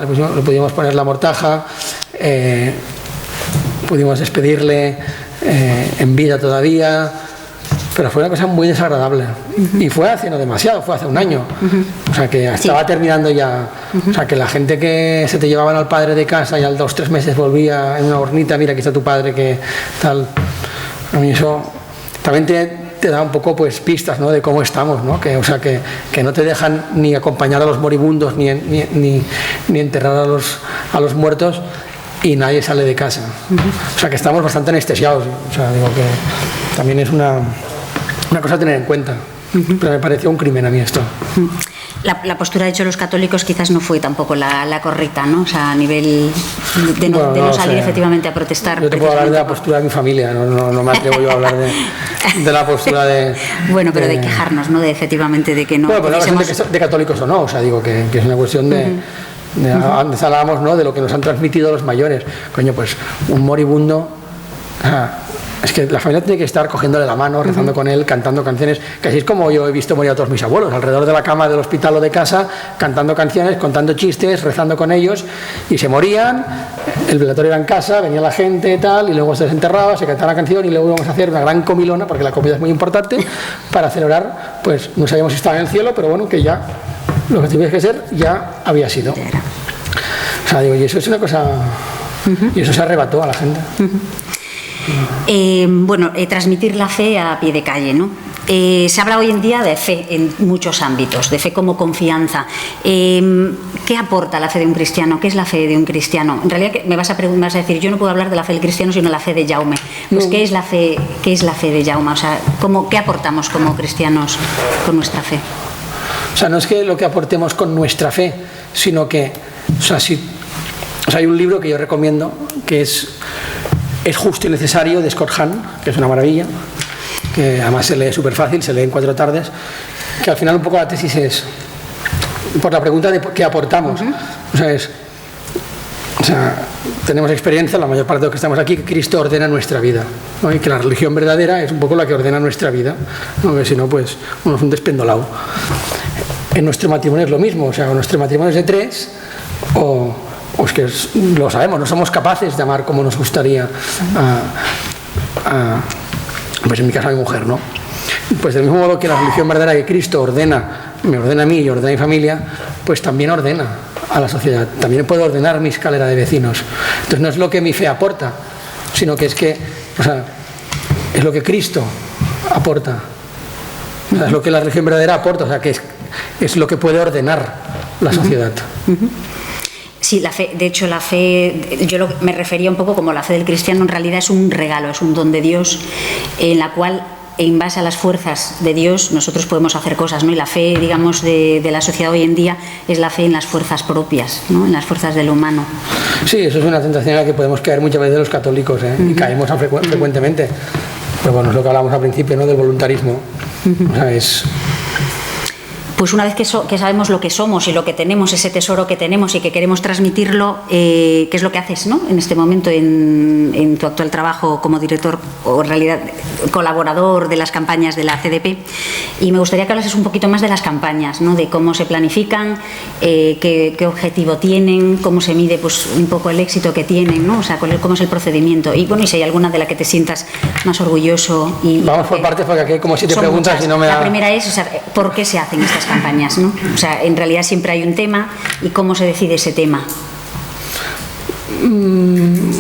mortaja, pudimos despedirle en vida todavía, pero fue una cosa muy desagradable. Y fue hace no demasiado, fue hace un año. O sea, que estaba terminando ya. O sea, que la gente que se te llevaban al padre de casa y al 2 o 3 meses volvía en una hornita, mira, aquí está tu padre, que tal. A mí eso también te da un poco pues pistas, ¿no?, de cómo estamos, ¿no? O sea, que no te dejan ni acompañar a los moribundos ni enterrar a los muertos, y nadie sale de casa. O sea, que estamos bastante anestesiados. O sea, digo que también es una cosa a tener en cuenta. Pero me pareció un crimen a mí esto. La postura, de hecho, los católicos quizás no fue tampoco la correcta, ¿no? O sea, a nivel de no salir efectivamente a protestar. Yo te puedo hablar de la postura de mi familia, no me atrevo yo a hablar de la postura de... Bueno, pero de quejarnos, ¿no? De efectivamente de que no... Bueno, pero no es de católicos o no, o sea, digo que es una cuestión de... Antes hablábamos, ¿no?, de lo que nos han transmitido los mayores. Coño, pues un moribundo... Es que la familia tiene que estar cogiéndole la mano, rezando con él, cantando canciones, que así es como yo he visto morir a todos mis abuelos, alrededor de la cama del hospital o de casa, cantando canciones, contando chistes, rezando con ellos, y se morían, el velatorio era en casa, venía la gente, tal, y luego se desenterraba, se cantaba la canción, y luego íbamos a hacer una gran comilona, porque la comida es muy importante, para celebrar, pues no sabíamos si estaba en el cielo, pero bueno, que ya lo que tuviese que ser ya había sido. O sea, digo, y eso es una cosa... Y eso se arrebató a la gente. Transmitir la fe a pie de calle, ¿no? Se habla hoy en día de fe en muchos ámbitos, de fe como confianza. ¿Qué aporta la fe de un cristiano? ¿Qué es la fe de un cristiano? En realidad me vas a decir, yo no puedo hablar de la fe del cristiano sino la fe de Jaume. Pues ¿qué es la fe de Jaume? O sea, ¿qué aportamos como cristianos con nuestra fe? O sea, no es que lo que aportemos con nuestra fe, sino que, hay un libro que yo recomiendo que es Justo y Necesario, de Scott Hahn, que es una maravilla, que además se lee súper fácil, se lee en 4 tardes, que al final un poco la tesis es por la pregunta de qué aportamos. Tenemos experiencia, la mayor parte de los que estamos aquí, que Cristo ordena nuestra vida, ¿no? Y que la religión verdadera es un poco la que ordena nuestra vida, ¿no? Que si no, pues uno es un despendolado. En nuestro matrimonio es lo mismo, o sea, nuestro matrimonio es de 3, o es que lo sabemos, no somos capaces de amar como nos gustaría pues en mi caso a mi mujer, ¿no? Pues del mismo modo que la religión verdadera que Cristo me ordena a mí y ordena a mi familia, pues también ordena a la sociedad, también puede ordenar mi escalera de vecinos. Entonces no es lo que mi fe aporta, sino que es lo que Cristo aporta, o sea, es lo que la religión verdadera aporta, o sea, que es lo que puede ordenar la sociedad. Sí, la fe, de hecho la fe, yo me refería un poco como la fe del cristiano, en realidad es un regalo, es un don de Dios en la cual, en base a las fuerzas de Dios, nosotros podemos hacer cosas, ¿no? Y la fe, digamos, de la sociedad hoy en día es la fe en las fuerzas propias, ¿no? En las fuerzas del humano. Sí, eso es una tentación a la que podemos caer muchas veces los católicos, y caemos frecuentemente. Pero bueno, es lo que hablábamos al principio, ¿no?, del voluntarismo. O sea, Pues una vez que sabemos lo que somos y lo que tenemos, ese tesoro que tenemos y que queremos transmitirlo, ¿qué es lo que haces, ¿no?, en este momento en tu actual trabajo como director o en realidad colaborador de las campañas de la CDP? Y me gustaría que hablases un poquito más de las campañas, ¿no?, de cómo se planifican, qué objetivo tienen, cómo se mide pues un poco el éxito que tienen, ¿no? O sea, cómo es el procedimiento y bueno, y si hay alguna de la que te sientas más orgulloso. Vamos por partes, porque aquí hay como 7 preguntas muchas. Y no me da... La primera es, ¿por qué se hacen estas campañas, ¿no? O sea, en realidad siempre hay un tema y cómo se decide ese tema.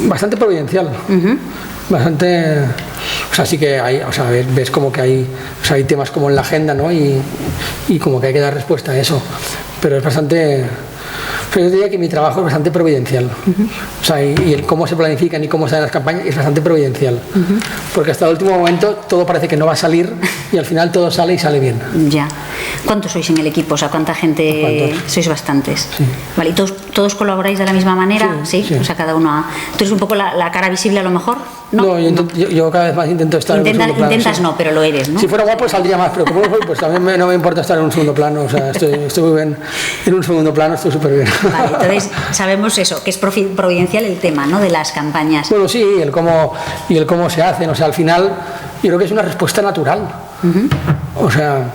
Bastante providencial. Bastante... O sea, sí que hay... O sea, ves como que hay temas como en la agenda, ¿no? Y como que hay que dar respuesta a eso. Pero es bastante... Pero yo diría que mi trabajo es bastante providencial. O sea, y el cómo se planifican y cómo se dan las campañas es bastante providencial. Porque hasta el último momento todo parece que no va a salir y al final todo sale y sale bien. Ya. ¿Cuántos sois en el equipo? O sea, ¿cuánta gente? Sois bastantes. Sí. Vale, ¿y todos colaboráis de la misma manera? Sí. O sea, cada uno... ¿Tú eres un poco la cara visible a lo mejor? No, yo cada vez más intento estar en un segundo plano. Intentas no, pero lo eres, ¿no? Si fuera guapo saldría más, pero como pues también no me importa estar en un segundo plano. O sea, estoy muy bien en un segundo plano, estoy súper bien. Vale, entonces sabemos eso, que es providencial el tema, ¿no?, de las campañas. Bueno, sí, y el cómo se hacen. O sea, al final yo creo que es una respuesta natural. O sea,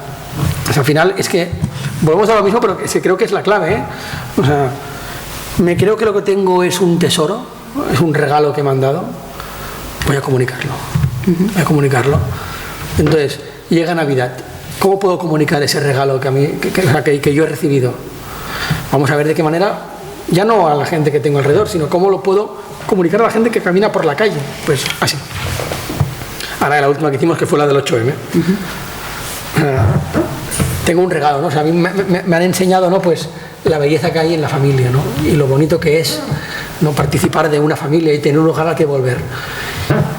al final es que volvemos a lo mismo, pero creo que es la clave, ¿eh? O sea, me creo que lo que tengo es un tesoro, es un regalo que me han dado. Voy a comunicarlo. Entonces, llega Navidad. ¿Cómo puedo comunicar ese regalo que yo he recibido? Vamos a ver de qué manera, ya no a la gente que tengo alrededor, sino cómo lo puedo comunicar a la gente que camina por la calle. Pues así. Ahora la última que hicimos, que fue la del 8M. Tengo un regalo, ¿no? O sea, a mí me han enseñado, ¿no? Pues la belleza que hay en la familia, ¿no? Y lo bonito que es, ¿no? Participar de una familia y tener un lugar al que volver.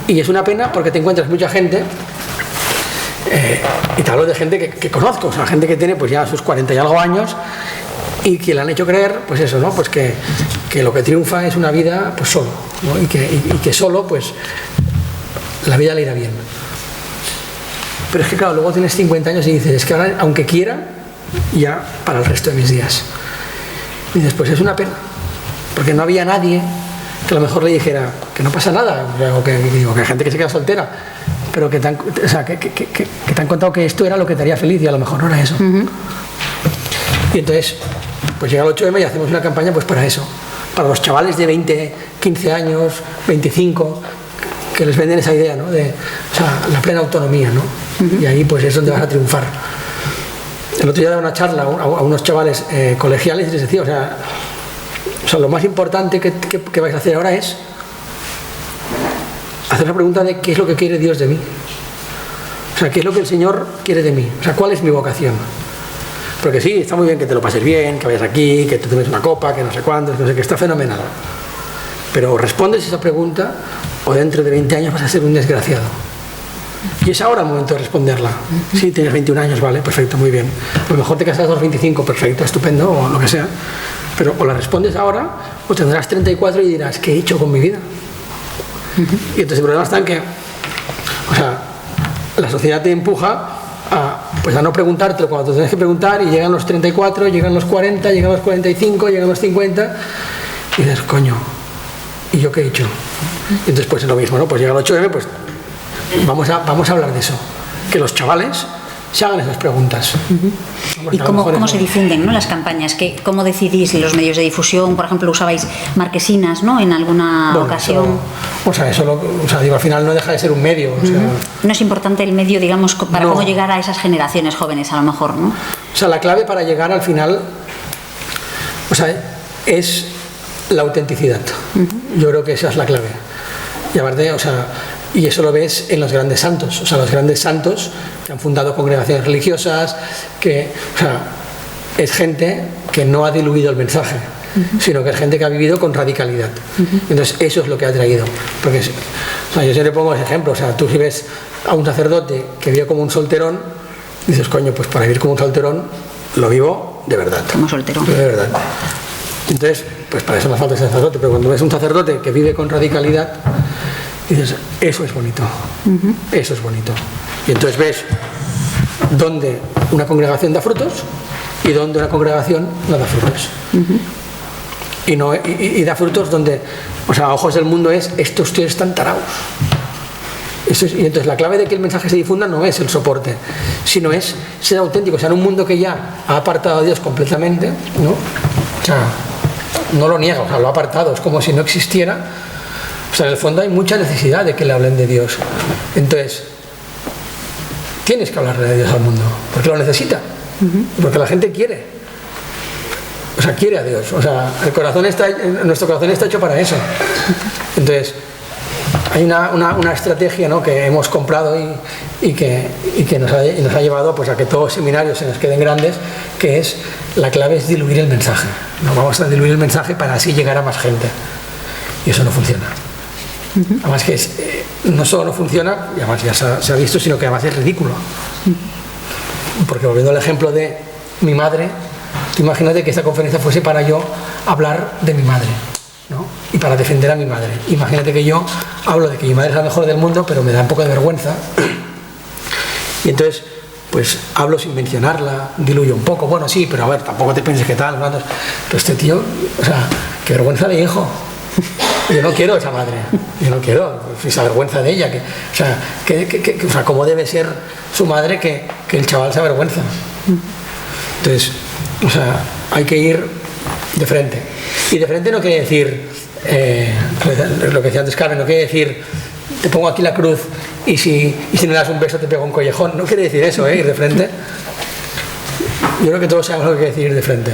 Y es una pena porque te encuentras mucha gente, y te hablo de gente que conozco, o sea, gente que tiene pues ya sus 40 y algo años y que le han hecho creer, pues eso, ¿no? Pues que lo que triunfa es una vida pues solo, ¿no? Y que solo, pues, la vida le irá bien. Pero es que claro, luego tienes 50 años y dices, es que ahora, aunque quiera, ya para el resto de mis días. Y dices, pues es una pena, porque no había nadie que a lo mejor le dijera que no pasa nada, o que hay gente que se queda soltera, pero que te han contado que esto era lo que te haría feliz y a lo mejor no era eso. Y entonces, pues llega el 8M y hacemos una campaña pues para eso, para los chavales de 20, 15 años, 25, que les venden esa idea, ¿no? De, o sea, la plena autonomía, ¿no? Y ahí pues es donde vas a triunfar. El otro día daba una charla a unos chavales colegiales y les decía, o sea, lo más importante que vais a hacer ahora es hacer la pregunta de qué es lo que quiere Dios de mí. O sea, qué es lo que el Señor quiere de mí. O sea, cuál es mi vocación. Porque sí, está muy bien que te lo pases bien, que vayas aquí, que te tomes una copa, que no sé cuándo, no sé qué, está fenomenal. Pero respondes esa pregunta o dentro de 20 años vas a ser un desgraciado. Y es ahora el momento de responderla. Sí, tienes 21 años, vale, perfecto, muy bien. A lo mejor te casas a los 25, perfecto, estupendo, o lo que sea. Pero o la respondes ahora, o tendrás 34 y dirás, ¿qué he hecho con mi vida? Y entonces el problema está en que, o sea, la sociedad te empuja a no preguntártelo cuando te tienes que preguntar, y llegan los 34, llegan los 40, llegan los 45, llegan los 50, y dices, coño, ¿y yo qué he hecho? Y entonces pues es lo mismo, ¿no? Pues llega el 8M, pues vamos a hablar de eso, que los chavales se hagan esas preguntas. ¿Y cómo se difunden, ¿no?, las campañas? ¿Cómo decidís los medios de difusión? Por ejemplo, usabais marquesinas, ¿no?, en alguna ocasión. Digo, al final no deja de ser un medio. O sea, no es importante el medio, digamos, para cómo llegar a esas generaciones jóvenes, a lo mejor, ¿no? O sea, la clave para llegar al final, o sea, es la autenticidad. Yo creo que esa es la clave. Y aparte, o sea, y eso lo ves en los grandes santos, o sea, los grandes santos que han fundado congregaciones religiosas, o sea, es gente que no ha diluido el mensaje, sino que es gente que ha vivido con radicalidad. Entonces, eso es lo que ha traído. Porque, o sea, yo siempre pongo ese ejemplo, o sea, tú si ves a un sacerdote que vive como un solterón, dices, coño, pues para vivir como un solterón, lo vivo de verdad. Como solterón. De verdad. Entonces, pues para eso me falta ese sacerdote, pero cuando ves un sacerdote que vive con radicalidad, dices, eso es bonito, eso es bonito. Y entonces ves dónde una congregación da frutos y dónde una congregación no da frutos. Y da frutos donde, o sea, a ojos del mundo es, estos tíos están tarados. Y entonces la clave de que el mensaje se difunda no es el soporte, sino es ser auténtico. O sea, en un mundo que ya ha apartado a Dios completamente, ¿no? O sea, no lo niega, o sea, lo ha apartado, es como si no existiera. O sea, en el fondo hay mucha necesidad de que le hablen de Dios. Entonces, tienes que hablarle de Dios al mundo, porque lo necesita, porque la gente quiere. O sea, quiere a Dios. O sea, nuestro corazón está hecho para eso. Entonces, hay una estrategia, ¿no?, que hemos comprado y que nos ha llevado pues, a que todos los seminarios se nos queden grandes, que es, la clave es diluir el mensaje. No vamos a diluir el mensaje para así llegar a más gente. Y eso no funciona. Además que no solo no funciona, y además ya se ha visto, sino que además es ridículo. Porque volviendo al ejemplo de mi madre, tú imagínate que esta conferencia fuese para yo hablar de mi madre, ¿no?, y para defender a mi madre. Imagínate que yo hablo de que mi madre es la mejor del mundo, pero me da un poco de vergüenza. Y entonces, pues hablo sin mencionarla, diluyo un poco. Bueno, sí, pero a ver, tampoco te pienses que tal, ¿no? Pero este tío, o sea, qué vergüenza de hijo. Yo no quiero esa madre, yo no quiero esa vergüenza de ella, o sea, cómo debe ser su madre que el chaval se avergüenza. Entonces, o sea, hay que ir de frente. Y de frente no quiere decir, lo que decía antes Carmen, no quiere decir te pongo aquí la cruz y si me das un beso te pego un collejón. No quiere decir eso, ir de frente. Yo creo que todos sabemos lo que quiere decir ir de frente.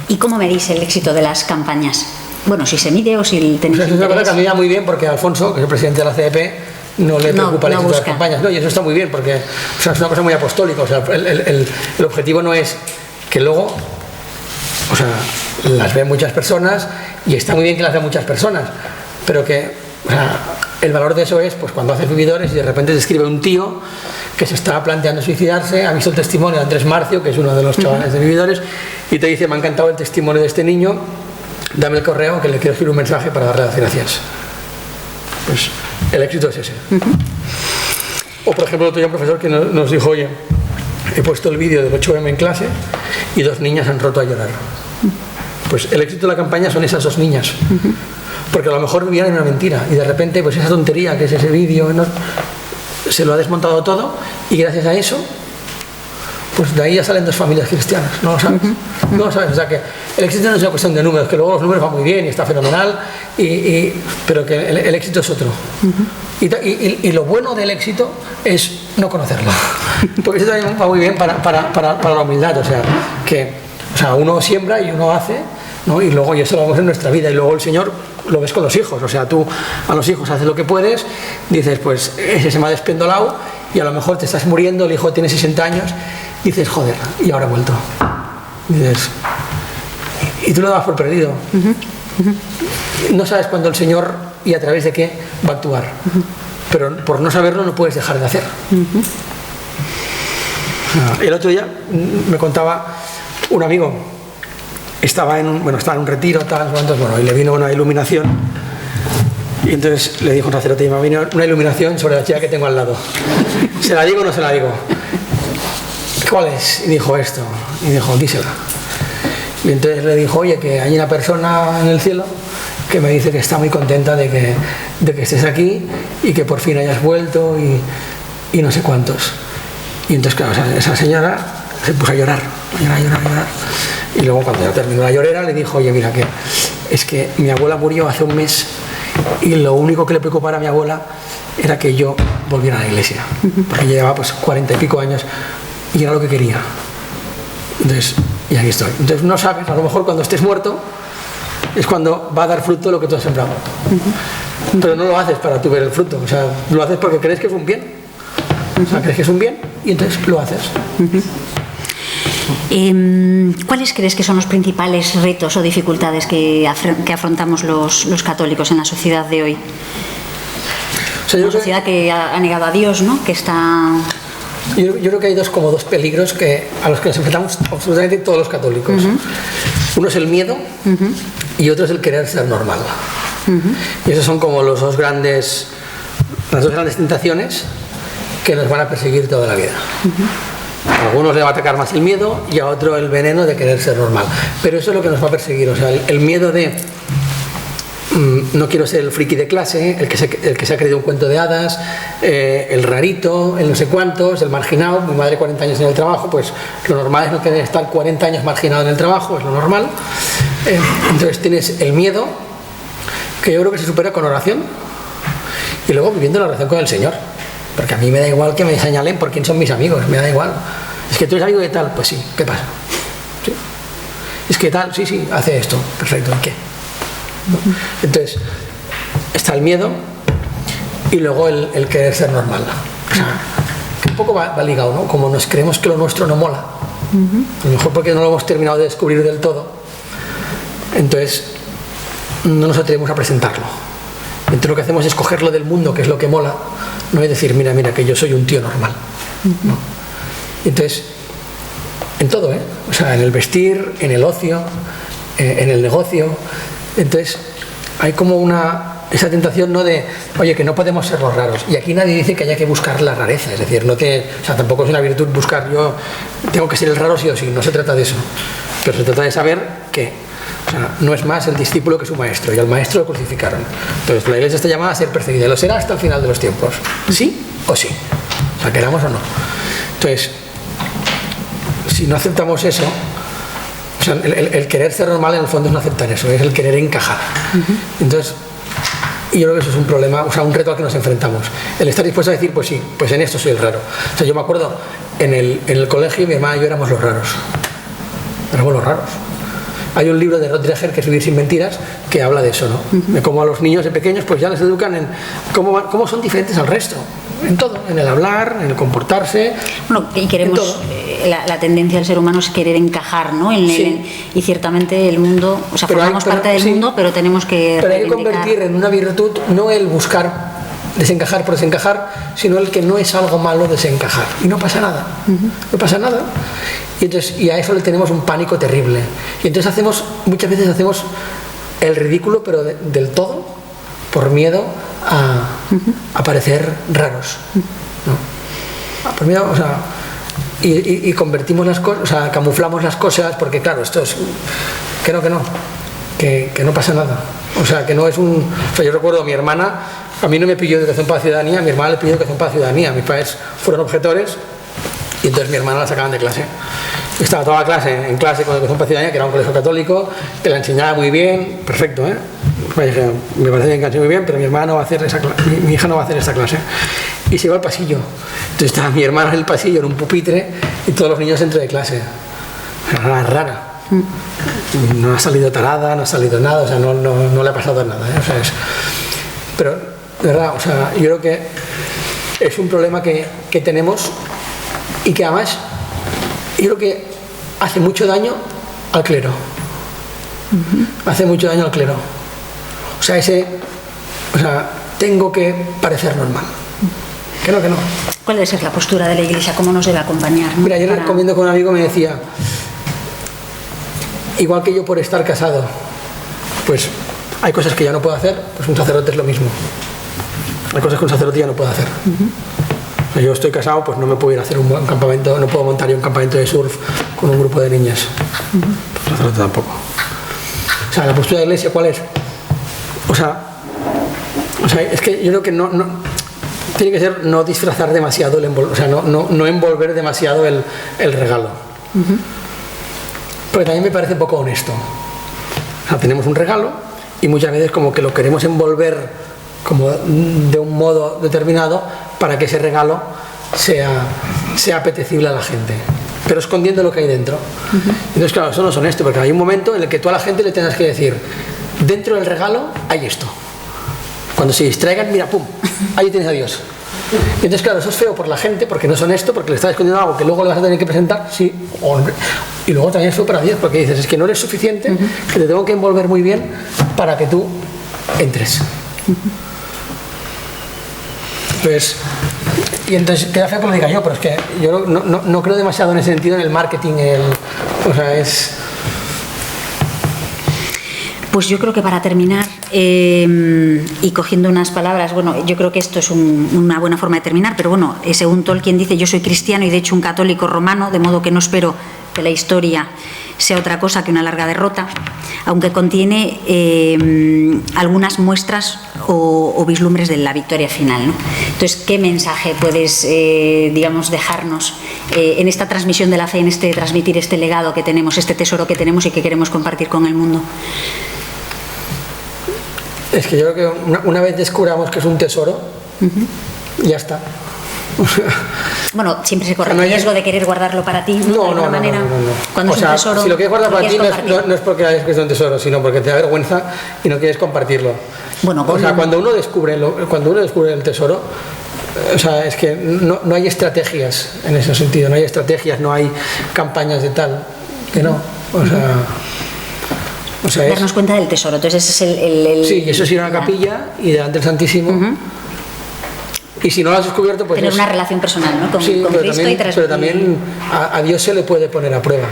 ¿Y cómo medís el éxito de las campañas? Bueno, si se mide o si tenéis es una cosa que a mí me da muy bien porque Alfonso, que es el presidente de la CDP, no le preocupa el éxito de las campañas. No, y eso está muy bien porque es una cosa muy apostólica. O sea, el objetivo no es que luego, o sea, las ven muchas personas y está muy bien que las vean muchas personas, pero que, o sea, el valor de eso es pues cuando haces Vividores y de repente te escribe un tío que se está planteando suicidarse, ha visto el testimonio de Andrés Marcio, que es uno de los chavales de Vividores, y te dice: me ha encantado el testimonio de este niño, dame el correo que le quiero escribir un mensaje para darle las gracias. Pues el éxito es ese. O por ejemplo, otro día un profesor que nos dijo: oye, he puesto el vídeo del 8M en clase y 2 niñas han roto a llorar. Pues el éxito de la campaña son esas 2 niñas. Porque a lo mejor vivían en una mentira y de repente pues esa tontería que es ese vídeo, ¿no?, se lo ha desmontado todo y gracias a eso pues de ahí ya salen 2 familias cristianas. ¿No lo sabes? No lo sabes. O sea que el éxito no es una cuestión de números, que luego los números van muy bien y está fenomenal, pero que el éxito es otro. Y lo bueno del éxito es no conocerlo, porque eso también va muy bien para la humildad. O sea, uno siembra y uno hace, ¿no? Y luego, y eso lo vemos en nuestra vida, y luego el Señor lo ves con los hijos. O sea, tú a los hijos haces lo que puedes, dices: pues ese se me ha despendolado, y a lo mejor te estás muriendo, el hijo tiene 60 años, y dices: joder, y ahora ha vuelto. Dices, y tú lo das por perdido. No sabes cuándo el Señor y a través de qué va a actuar, pero por no saberlo no puedes dejar de hacer. El otro día me contaba un amigo, estaba en un retiro, y le vino una iluminación, y entonces le dijo un sacerdote: me vino una iluminación sobre la chica que tengo al lado, ¿se la digo o no se la digo? ¿Cuál es? Y dijo: esto. Y dijo: dísela. Y entonces le dijo: oye, que hay una persona en el cielo que me dice que está muy contenta de que estés aquí y que por fin hayas vuelto y no sé cuántos. Y entonces, claro, esa señora se puso a llorar. Y luego, cuando ya terminó la llorera, le dijo: oye, mira, que es que mi abuela murió hace un mes y lo único que le preocupaba a mi abuela era que yo volviera a la iglesia, porque llevaba pues 40 y pico años y era lo que quería. Entonces, y aquí estoy. Entonces no sabes, a lo mejor cuando estés muerto es cuando va a dar fruto lo que tú has sembrado. Pero no lo haces para tú ver el fruto, o sea, lo haces porque crees que es un bien. O sea, crees que es un bien y entonces lo haces. ¿Cuáles crees que son los principales retos o dificultades que afrontamos los católicos en la sociedad de hoy? O sea, una sociedad que ha negado a Dios, ¿no? Que está... Yo creo que hay dos peligros a los que nos enfrentamos absolutamente todos los católicos. Uno es el miedo y otro es el querer ser normal. Y esos son como las dos grandes tentaciones que nos van a perseguir toda la vida. A algunos le va a atacar más el miedo y a otro el veneno de querer ser normal. Pero eso es lo que nos va a perseguir, o sea, el miedo de no quiero ser el friki de clase, el que se ha creído un cuento de hadas, el rarito, el no sé cuántos, el marginado. Mi madre 40 años en el trabajo, pues lo normal es no tener estar 40 años marginado en el trabajo, es lo normal. Entonces tienes el miedo, que yo creo que se supera con oración y luego viviendo la relación con el Señor. Porque a mí me da igual que me señalen por quién son mis amigos, me da igual. Es que tú eres amigo de tal, pues sí, ¿qué pasa? ¿Sí? Es que tal, sí, hace esto, perfecto, ¿y qué? ¿No? Entonces, está el miedo y luego el querer ser normal. O sea, que un poco va ligado, ¿no? Como nos creemos que lo nuestro no mola. A lo mejor porque no lo hemos terminado de descubrir del todo. Entonces, no nos atrevemos a presentarlo. Entonces lo que hacemos es cogerlo del mundo, que es lo que mola, no es decir, mira, que yo soy un tío normal. ¿No? Entonces, en todo, o sea, en el vestir, en el ocio, en el negocio. Entonces, hay como esa tentación, ¿no? De, oye, que no podemos ser los raros. Y aquí nadie dice que haya que buscar la rareza, es decir, tampoco es una virtud buscar, yo tengo que ser el raro sí o sí, no se trata de eso. Pero se trata de saber que, o sea, no es más el discípulo que su maestro, y al maestro lo crucificaron. Entonces la iglesia está llamada a ser perseguida, y lo será hasta el final de los tiempos. ¿Sí o sí? O sea, queramos o no. Entonces, si no aceptamos eso, o sea, el querer ser normal en el fondo es no aceptar eso, es el querer encajar. Entonces, Y yo creo que eso es un problema, o sea, un reto al que nos enfrentamos. El estar dispuesto a decir, pues sí, pues en esto soy el raro. O sea, yo me acuerdo, en el colegio mi hermana y yo éramos los raros. Éramos los raros. Hay un libro de Rod Dreher, que es Vivir sin mentiras, que habla de eso, ¿no? De cómo a los niños de pequeños pues ya les educan en cómo son diferentes al resto. En todo, en el hablar, en el comportarse. Bueno, y queremos, la tendencia del ser humano es querer encajar, ¿no? Y ciertamente el mundo, o sea, formamos parte del mundo, pero tenemos que Pero hay que convertir en una virtud no el buscar desencajar por desencajar, sino el que no es algo malo desencajar. Y no pasa nada. No pasa nada. Y a eso le tenemos un pánico terrible. Y entonces muchas veces hacemos el ridículo, pero del todo, por miedo a parecer raros, ¿no? Por miedo, o sea, y convertimos las cosas, o sea, camuflamos las cosas, porque claro, esto es que no pasa nada, o sea, que no es un, o sea, yo recuerdo a mi hermana, a mí no me pidió educación para la ciudadanía, a mi hermana le pidió educación para la ciudadanía, mis padres fueron objetores y entonces mi hermana la sacaban de clase. Estaba toda la clase en clase con educación para la ciudadanía, que era un colegio católico, que la enseñaba muy bien, perfecto, ¿eh? Me parece bien que muy bien, pero mi hermana no va a hacer esa clase, mi hija no va a hacer esa clase. Y se iba al pasillo. Entonces estaba mi hermana en el pasillo, en un pupitre, y todos los niños dentro de clase. Era rara. No ha salido tarada, no ha salido nada, o sea, no le ha pasado nada, ¿eh? O sea, pero, de verdad, o sea, yo creo que es un problema que tenemos y que además, yo creo que hace mucho daño al clero. Hace mucho daño al clero. O sea, tengo que parecer normal. Que no. ¿Cuál debe ser la postura de la Iglesia? ¿Cómo nos debe acompañar, ¿no? Mira, ayer comiendo con un amigo me decía, igual que yo por estar casado, pues hay cosas que ya no puedo hacer, pues un sacerdote es lo mismo. Hay cosas que un sacerdote ya no puede hacer. O sea, yo estoy casado, pues no me puedo ir a hacer un campamento, no puedo montar yo un campamento de surf con un grupo de niñas. Pues un sacerdote tampoco. O sea, la postura de la Iglesia, ¿cuál es? O sea, es que yo creo que no tiene que ser no disfrazar demasiado o sea, no envolver demasiado el regalo. Porque también me parece poco honesto. O sea, tenemos un regalo y muchas veces como que lo queremos envolver como de un modo determinado para que ese regalo sea apetecible a la gente, pero escondiendo lo que hay dentro. Entonces, claro, eso no es honesto, porque hay un momento en el que tú a la gente le tengas que decir, dentro del regalo hay esto. Cuando se distraigan, mira, pum, ahí tienes a Dios. Y entonces, claro, eso es feo por la gente, porque no es honesto, porque le estás escondiendo algo que luego le vas a tener que presentar, sí, y luego también es feo para Dios, porque dices, es que no eres suficiente, que te tengo que envolver muy bien para que tú entres. Pues, y entonces queda feo que lo diga yo, pero es que yo no creo demasiado en ese sentido, en el marketing, o sea, es... Pues yo creo que para terminar, y cogiendo unas palabras, bueno, yo creo que esto es una buena forma de terminar, pero bueno, según Tolkien dice, yo soy cristiano y de hecho un católico romano, de modo que no espero que la historia sea otra cosa que una larga derrota, aunque contiene algunas muestras o vislumbres de la victoria final, ¿no? Entonces, ¿qué mensaje puedes, digamos, dejarnos en esta transmisión de la fe, en transmitir este legado que tenemos, este tesoro que tenemos y que queremos compartir con el mundo? Es que yo creo que una vez descubramos que es un tesoro, ya está. Bueno, siempre se corre el riesgo de querer guardarlo para ti, ¿no? De alguna manera. Cuando es un tesoro, si lo quieres guardar para ti no es porque es que es un tesoro, sino porque te da vergüenza y no quieres compartirlo. Bueno, o sea, cuando uno descubre el tesoro, o sea, es que no hay estrategias en ese sentido, no hay estrategias, no hay campañas de tal, que no, o sea, darnos cuenta del tesoro. Entonces ese es el sí, y eso es ir a una capilla y delante del Santísimo. Y si no lo has descubierto, pues tener una relación personal, ¿no? con Cristo también, pero también a Dios se le puede poner a prueba.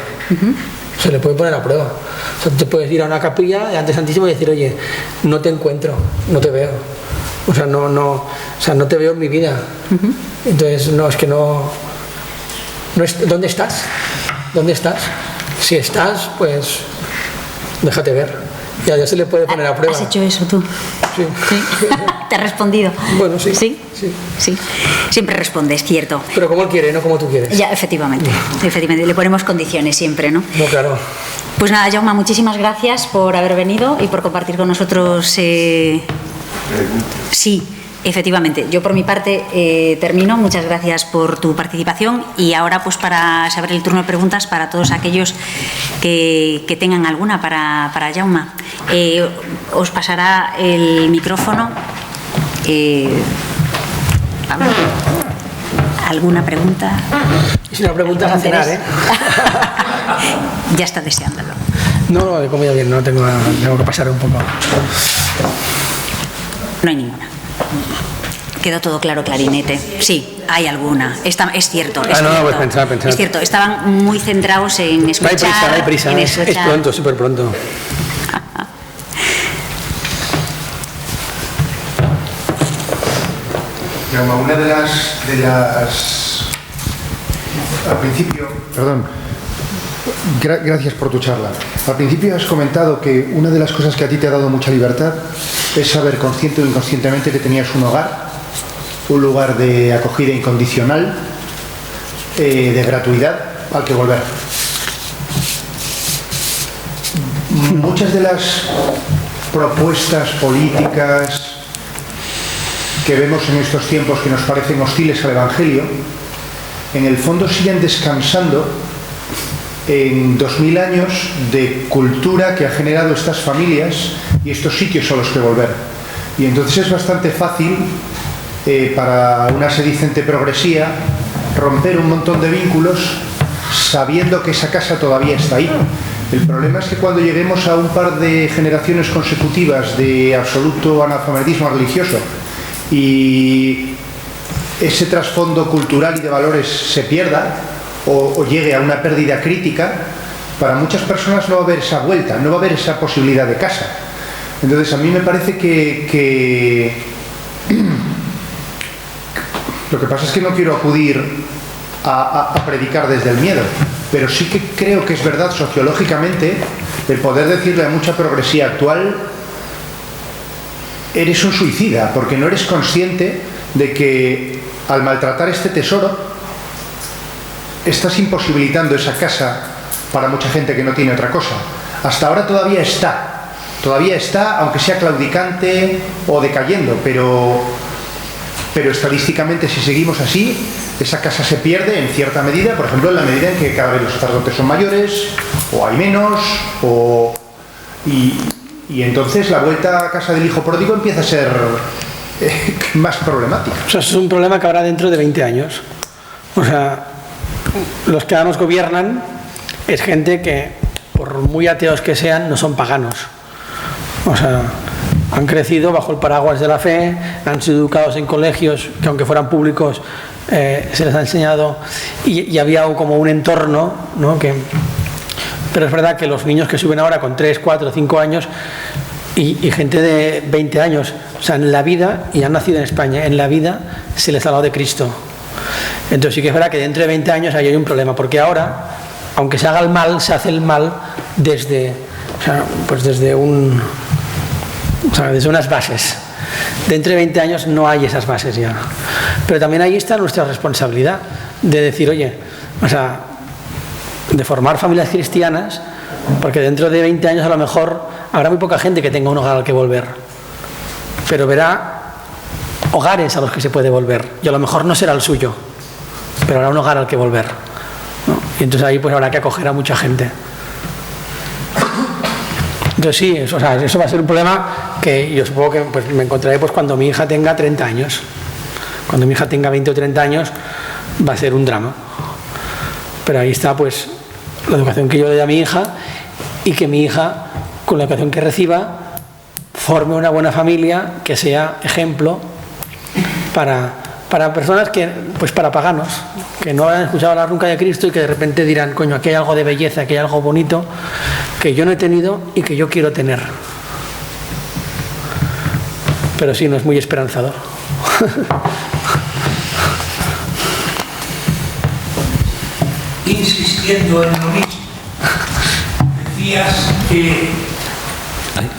Se le puede poner a prueba. O sea, tú puedes ir a una capilla delante del Santísimo y decir, oye, no te encuentro, no te veo. O sea, no te veo en mi vida. Entonces, no, es que no es, ¿dónde estás? ¿Dónde estás? Si estás, pues déjate ver. Y a Dios se le puede poner a prueba. ¿Has hecho eso tú? Sí. ¿Te ha respondido? Bueno, sí. ¿Sí? Siempre respondes, cierto. Pero como él quiere, no como tú quieres. Ya, efectivamente. Le ponemos condiciones siempre, ¿no? No, claro. Pues nada, Jaume, muchísimas gracias por haber venido y por compartir con nosotros Sí, efectivamente. Yo por mi parte termino. Muchas gracias por tu participación y ahora pues para saber el turno de preguntas para todos aquellos que tengan alguna para Jaume. Os pasará el micrófono. ¿Alguna pregunta? Si no preguntas a cenar, ¿eh? Ya está deseándolo. No, he comido bien, tengo que pasar un poco. No hay ninguna. Quedó todo claro, clarinete. Sí, hay alguna. Es cierto. Es no, cierto. pues pensar. Es cierto, estaban muy centrados en escuchar. No hay prisa. Es pronto, súper pronto. Una de las al principio, perdón, gracias por tu charla. Al principio has comentado que una de las cosas que a ti te ha dado mucha libertad es saber consciente o inconscientemente que tenías un hogar, un lugar de acogida incondicional, de gratuidad al que volver. Muchas de las propuestas políticas que vemos en estos tiempos que nos parecen hostiles al Evangelio, en el fondo siguen descansando en 2000 años de cultura que ha generado estas familias y estos sitios a los que volver. Y entonces es bastante fácil para una sedicente progresía romper un montón de vínculos sabiendo que esa casa todavía está ahí. El problema es que cuando lleguemos a un par de generaciones consecutivas de absoluto analfabetismo religioso y ese trasfondo cultural y de valores se pierda o llegue a una pérdida crítica, para muchas personas no va a haber esa vuelta, no va a haber esa posibilidad de casa. Entonces a mí me parece que lo que pasa es que no quiero acudir a predicar desde el miedo, pero sí que creo que es verdad sociológicamente el poder decirle a mucha progresía actual: eres un suicida, porque no eres consciente de que al maltratar este tesoro estás imposibilitando esa casa para mucha gente que no tiene otra cosa. Hasta ahora todavía está, aunque sea claudicante o decayendo, pero estadísticamente, si seguimos así, esa casa se pierde en cierta medida, por ejemplo en la medida en que cada vez los sacerdotes son mayores o hay menos y entonces la vuelta a casa del hijo pródigo empieza a ser más problemática. O sea, es un problema que habrá dentro de 20 años. O sea, los que ahora nos gobiernan es gente que, por muy ateos que sean, no son paganos. O sea, han crecido bajo el paraguas de la fe, han sido educados en colegios que, aunque fueran públicos, se les ha enseñado y había como un entorno, ¿no? Pero es verdad que los niños que suben ahora con 3, 4, 5 años y gente de 20 años, o sea, en la vida, y han nacido en España, en la vida se les ha hablado de Cristo. Entonces sí que es verdad que dentro de 20 años ahí hay un problema, porque ahora, aunque se haga el mal, se hace el mal desde unas bases. Dentro de 20 años no hay esas bases ya. Pero también ahí está nuestra responsabilidad de decir, oye, o sea, de formar familias cristianas, porque dentro de 20 años a lo mejor habrá muy poca gente que tenga un hogar al que volver, pero verá hogares a los que se puede volver, y a lo mejor no será el suyo, pero habrá un hogar al que volver, ¿no? Y entonces ahí pues habrá que acoger a mucha gente. Entonces sí, eso va a ser un problema que yo supongo que pues, me encontraré pues, cuando mi hija tenga 30 años. Cuando mi hija tenga 20 o 30 años va a ser un drama. Pero ahí está pues la educación que yo le doy a mi hija, y que mi hija, con la educación que reciba, forme una buena familia que sea ejemplo para personas que, pues para paganos, que no hayan escuchado hablar nunca de Cristo y que de repente dirán, coño, aquí hay algo de belleza, aquí hay algo bonito que yo no he tenido y que yo quiero tener. Pero sí, no es muy esperanzador. Insistiendo en lo mismo, decías que...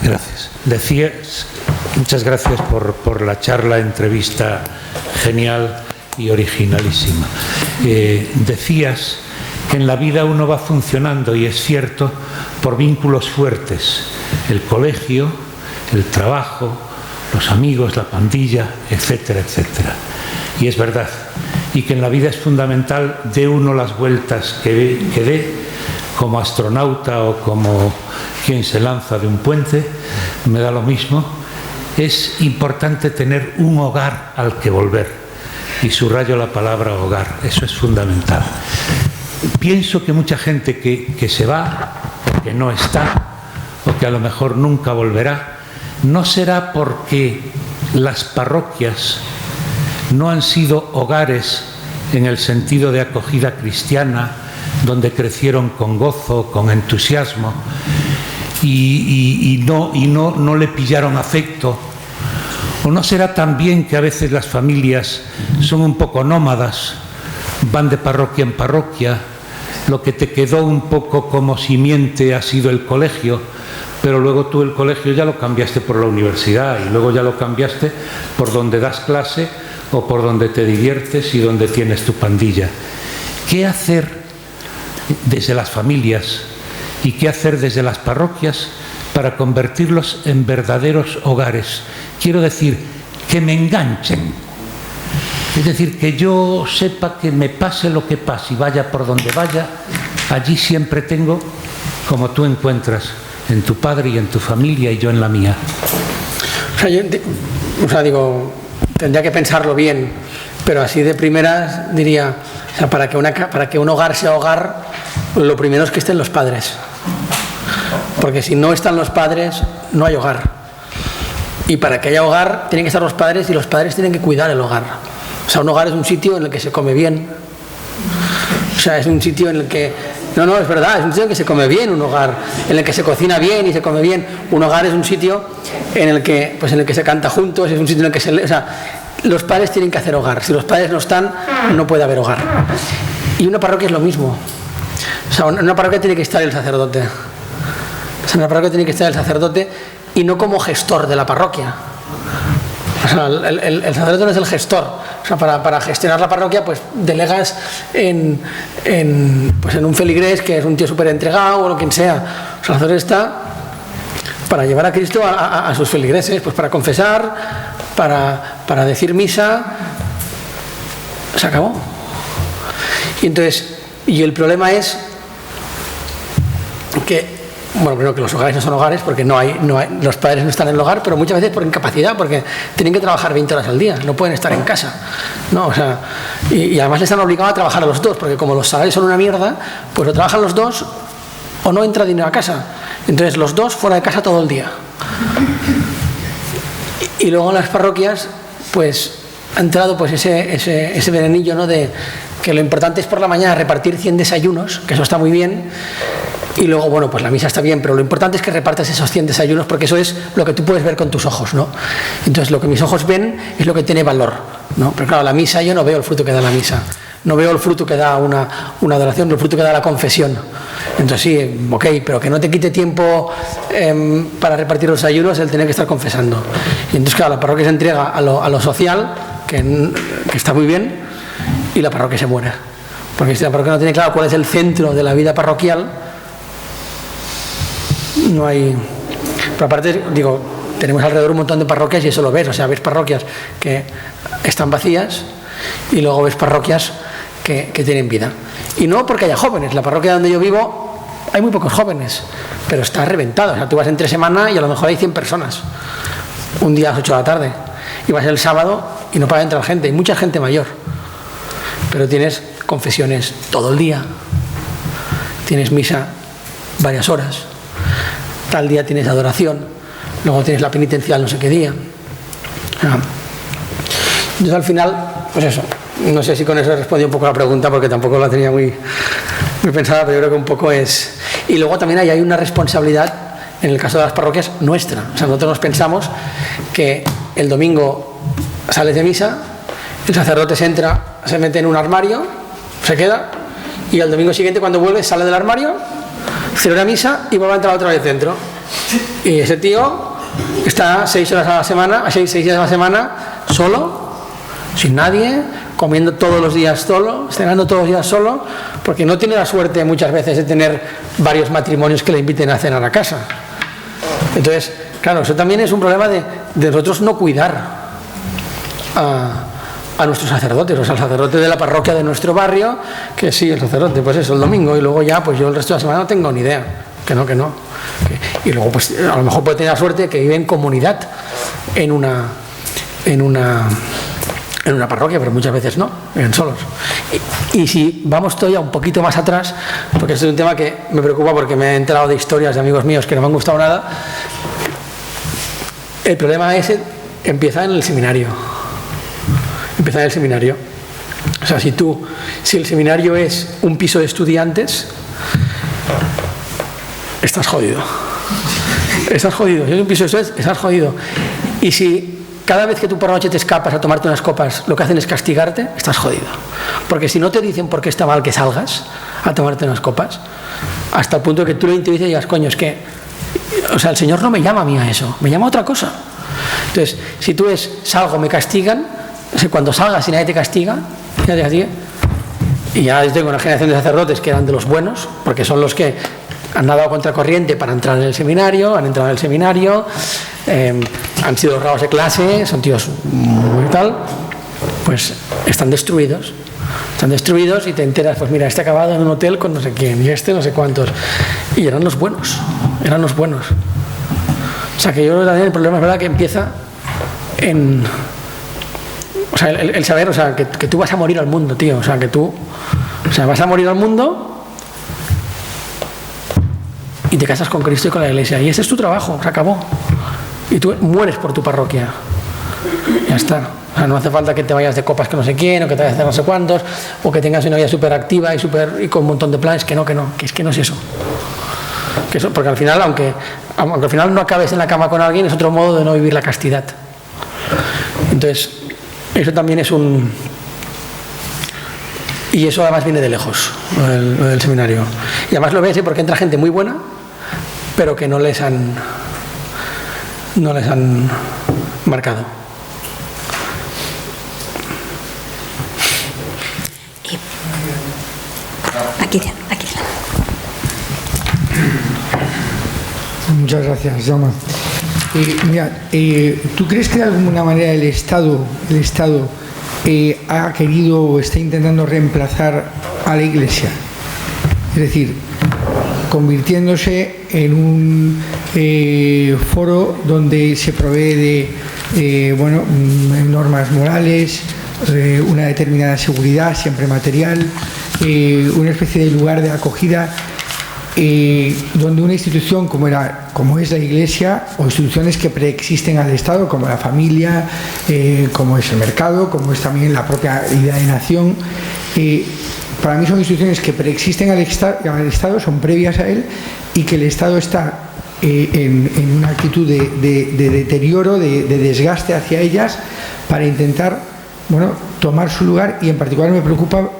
Gracias. Decías, muchas gracias por la charla, entrevista genial y originalísima. Decías que en la vida uno va funcionando, y es cierto, por vínculos fuertes: el colegio, el trabajo, los amigos, la pandilla, etcétera, etcétera. Y es verdad. Y que en la vida es fundamental dé uno las vueltas que dé, como astronauta o como quien se lanza de un puente, me da lo mismo. Es importante tener un hogar al que volver. Y subrayo la palabra hogar, eso es fundamental. Pienso que mucha gente que se va, porque no está, o que a lo mejor nunca volverá, no será porque las parroquias no han sido hogares en el sentido de acogida cristiana, donde crecieron con gozo, con entusiasmo, y no le pillaron afecto. O no será también que a veces las familias son un poco nómadas, van de parroquia en parroquia, lo que te quedó un poco como simiente ha sido el colegio, pero luego tú el colegio ya lo cambiaste por la universidad y luego ya lo cambiaste por donde das clase o por donde te diviertes y donde tienes tu pandilla. ¿Qué hacer desde las familias y qué hacer desde las parroquias para convertirlos en verdaderos hogares? Quiero decir, que me enganchen. Es decir, que yo sepa que me pase lo que pase y vaya por donde vaya, allí siempre tengo, como tú encuentras en tu padre y en tu familia y yo en la mía. Tendría que pensarlo bien, pero así de primeras diría, para que un hogar sea hogar, lo primero es que estén los padres. Porque si no están los padres, no hay hogar. Y para que haya hogar, tienen que estar los padres y los padres tienen que cuidar el hogar. O sea, un hogar es un sitio en el que se come bien. O sea, es un sitio en el que... No, es verdad, es un sitio en el que se come bien, un hogar, en el que se cocina bien y se come bien. Un hogar es un sitio en el que se canta juntos, es un sitio en el que se... O sea, los padres tienen que hacer hogar. Si los padres no están, no puede haber hogar. Y una parroquia es lo mismo. O sea, en una parroquia tiene que estar el sacerdote. O sea, en una parroquia tiene que estar el sacerdote y no como gestor de la parroquia. O sea, el sacerdote no es el gestor. O sea, para gestionar la parroquia, pues delegas en un feligrés que es un tío súper entregado o lo que sea. O sea, el sacerdote está para llevar a Cristo a sus feligreses, pues para confesar, para decir misa. Se acabó. Y el problema es que, bueno, primero que los hogares no son hogares porque los padres no están en el hogar, pero muchas veces por incapacidad, porque tienen que trabajar 20 horas al día, no pueden estar en casa, ¿no? O sea, y además les están obligados a trabajar a los dos, porque como los salarios son una mierda, pues o trabajan los dos o no entra dinero a casa. Entonces los dos fuera de casa todo el día. Y luego en las parroquias, pues ha entrado pues ese venenillo, ¿no? De que lo importante es por la mañana repartir 100 desayunos, que eso está muy bien. Y luego, bueno, pues la misa está bien, pero lo importante es que repartas esos 100 desayunos, porque eso es lo que tú puedes ver con tus ojos, ¿no? Entonces, lo que mis ojos ven es lo que tiene valor, ¿no? Pero claro, la misa, yo no veo el fruto que da la misa. No veo el fruto que da una adoración, el fruto que da la confesión. Entonces, sí, ok, pero que no te quite tiempo para repartir los desayunos el tener que estar confesando. Y entonces, claro, la parroquia se entrega a lo social, que está muy bien, y la parroquia se muere. Porque si la parroquia no tiene claro cuál es el centro de la vida parroquial, no hay... Pero aparte, digo, tenemos alrededor un montón de parroquias y eso lo ves. O sea, ves parroquias que están vacías y luego ves parroquias que tienen vida. Y no porque haya jóvenes. La parroquia donde yo vivo hay muy pocos jóvenes, pero está reventada. O sea, tú vas entre semana y a lo mejor hay 100 personas. Un día a las 8 de la tarde. Y vas el sábado y no para entrar gente. Hay mucha gente mayor. Pero tienes confesiones todo el día. Tienes misa varias horas. Tal día tienes adoración, luego tienes la penitencial no sé qué día. Entonces al final, pues eso, no sé si con eso he respondido un poco a la pregunta porque tampoco la tenía muy pensada, pero yo creo que un poco es... Y luego también hay una responsabilidad, en el caso de las parroquias, nuestra. O sea, nosotros nos pensamos que el domingo sales de misa, el sacerdote se mete en un armario, se queda, y al domingo siguiente cuando vuelve sale del armario, celebra misa y vuelve a entrar otra vez dentro. Y ese tío está 6 horas a la semana, 6 días a la semana, solo, sin nadie, comiendo todos los días solo, cenando todos los días solo, porque no tiene la suerte muchas veces de tener varios matrimonios que le inviten a cenar a casa. Entonces, claro, eso también es un problema de nosotros no cuidar a nuestros sacerdotes, o sea, el sacerdote de la parroquia de nuestro barrio, que sí, el sacerdote, pues eso, el domingo, y luego ya, pues yo el resto de la semana no tengo ni idea, que no. Y luego, pues a lo mejor puede tener la suerte que vive en comunidad en una parroquia, pero muchas veces no, viven solos. Y si vamos todavía un poquito más atrás, porque este es un tema que me preocupa porque me he enterado de historias de amigos míos que no me han gustado nada, el problema ese empieza en el seminario. O sea, si el seminario es un piso de estudiantes, estás jodido. Si es un piso de estudiantes, estás jodido. Y si cada vez que tú por la noche te escapas a tomarte unas copas, lo que hacen es castigarte, estás jodido. Porque si no te dicen por qué está mal que salgas a tomarte unas copas, hasta el punto de que tú lo intuices y digas, coño, es que, o sea, el Señor no me llama a mí a eso, me llama a otra cosa. Entonces, si tú salgo, me castigan, cuando salgas y nadie te castiga, y ya tengo una generación de sacerdotes que eran de los buenos, porque son los que han nadado contracorriente para entrar en el seminario, han sido ahorrados de clase, son tíos muy tal, pues están destruidos y te enteras, pues mira, este ha acabado en un hotel con no sé quién y este no sé cuántos, y eran los buenos. O sea, que yo creo que también el problema es verdad que empieza en, o sea, el saber, o sea, que tú vas a morir al mundo, tío, o sea, que tú, o sea, vas a morir al mundo y te casas con Cristo y con la Iglesia, y ese es tu trabajo, se acabó. Y tú mueres por tu parroquia. Ya está. O sea, no hace falta que te vayas de copas que no sé quién, o que te vayas de no sé cuántos, o que tengas una vida súper activa y con un montón de planes, que es que no es eso. Porque al final, aunque al final no acabes en la cama con alguien, es otro modo de no vivir la castidad. Entonces, eso también es un... Y eso además viene de lejos, lo del seminario. Y además lo ves porque entra gente muy buena, pero que no les han marcado. Aquí. Muchas gracias, Jaume. Mira, ¿tú crees que de alguna manera el Estado ha querido o está intentando reemplazar a la Iglesia? Es decir, convirtiéndose en un foro donde se provee de normas morales, una determinada seguridad, siempre material, una especie de lugar de acogida, donde una institución como es la Iglesia, o instituciones que preexisten al Estado, como la familia, como es el mercado, como es también la propia idea de nación, para mí son instituciones que preexisten al Estado, son previas a él, y que el Estado está en una actitud de deterioro, de desgaste hacia ellas, para intentar tomar su lugar. Y en particular me preocupa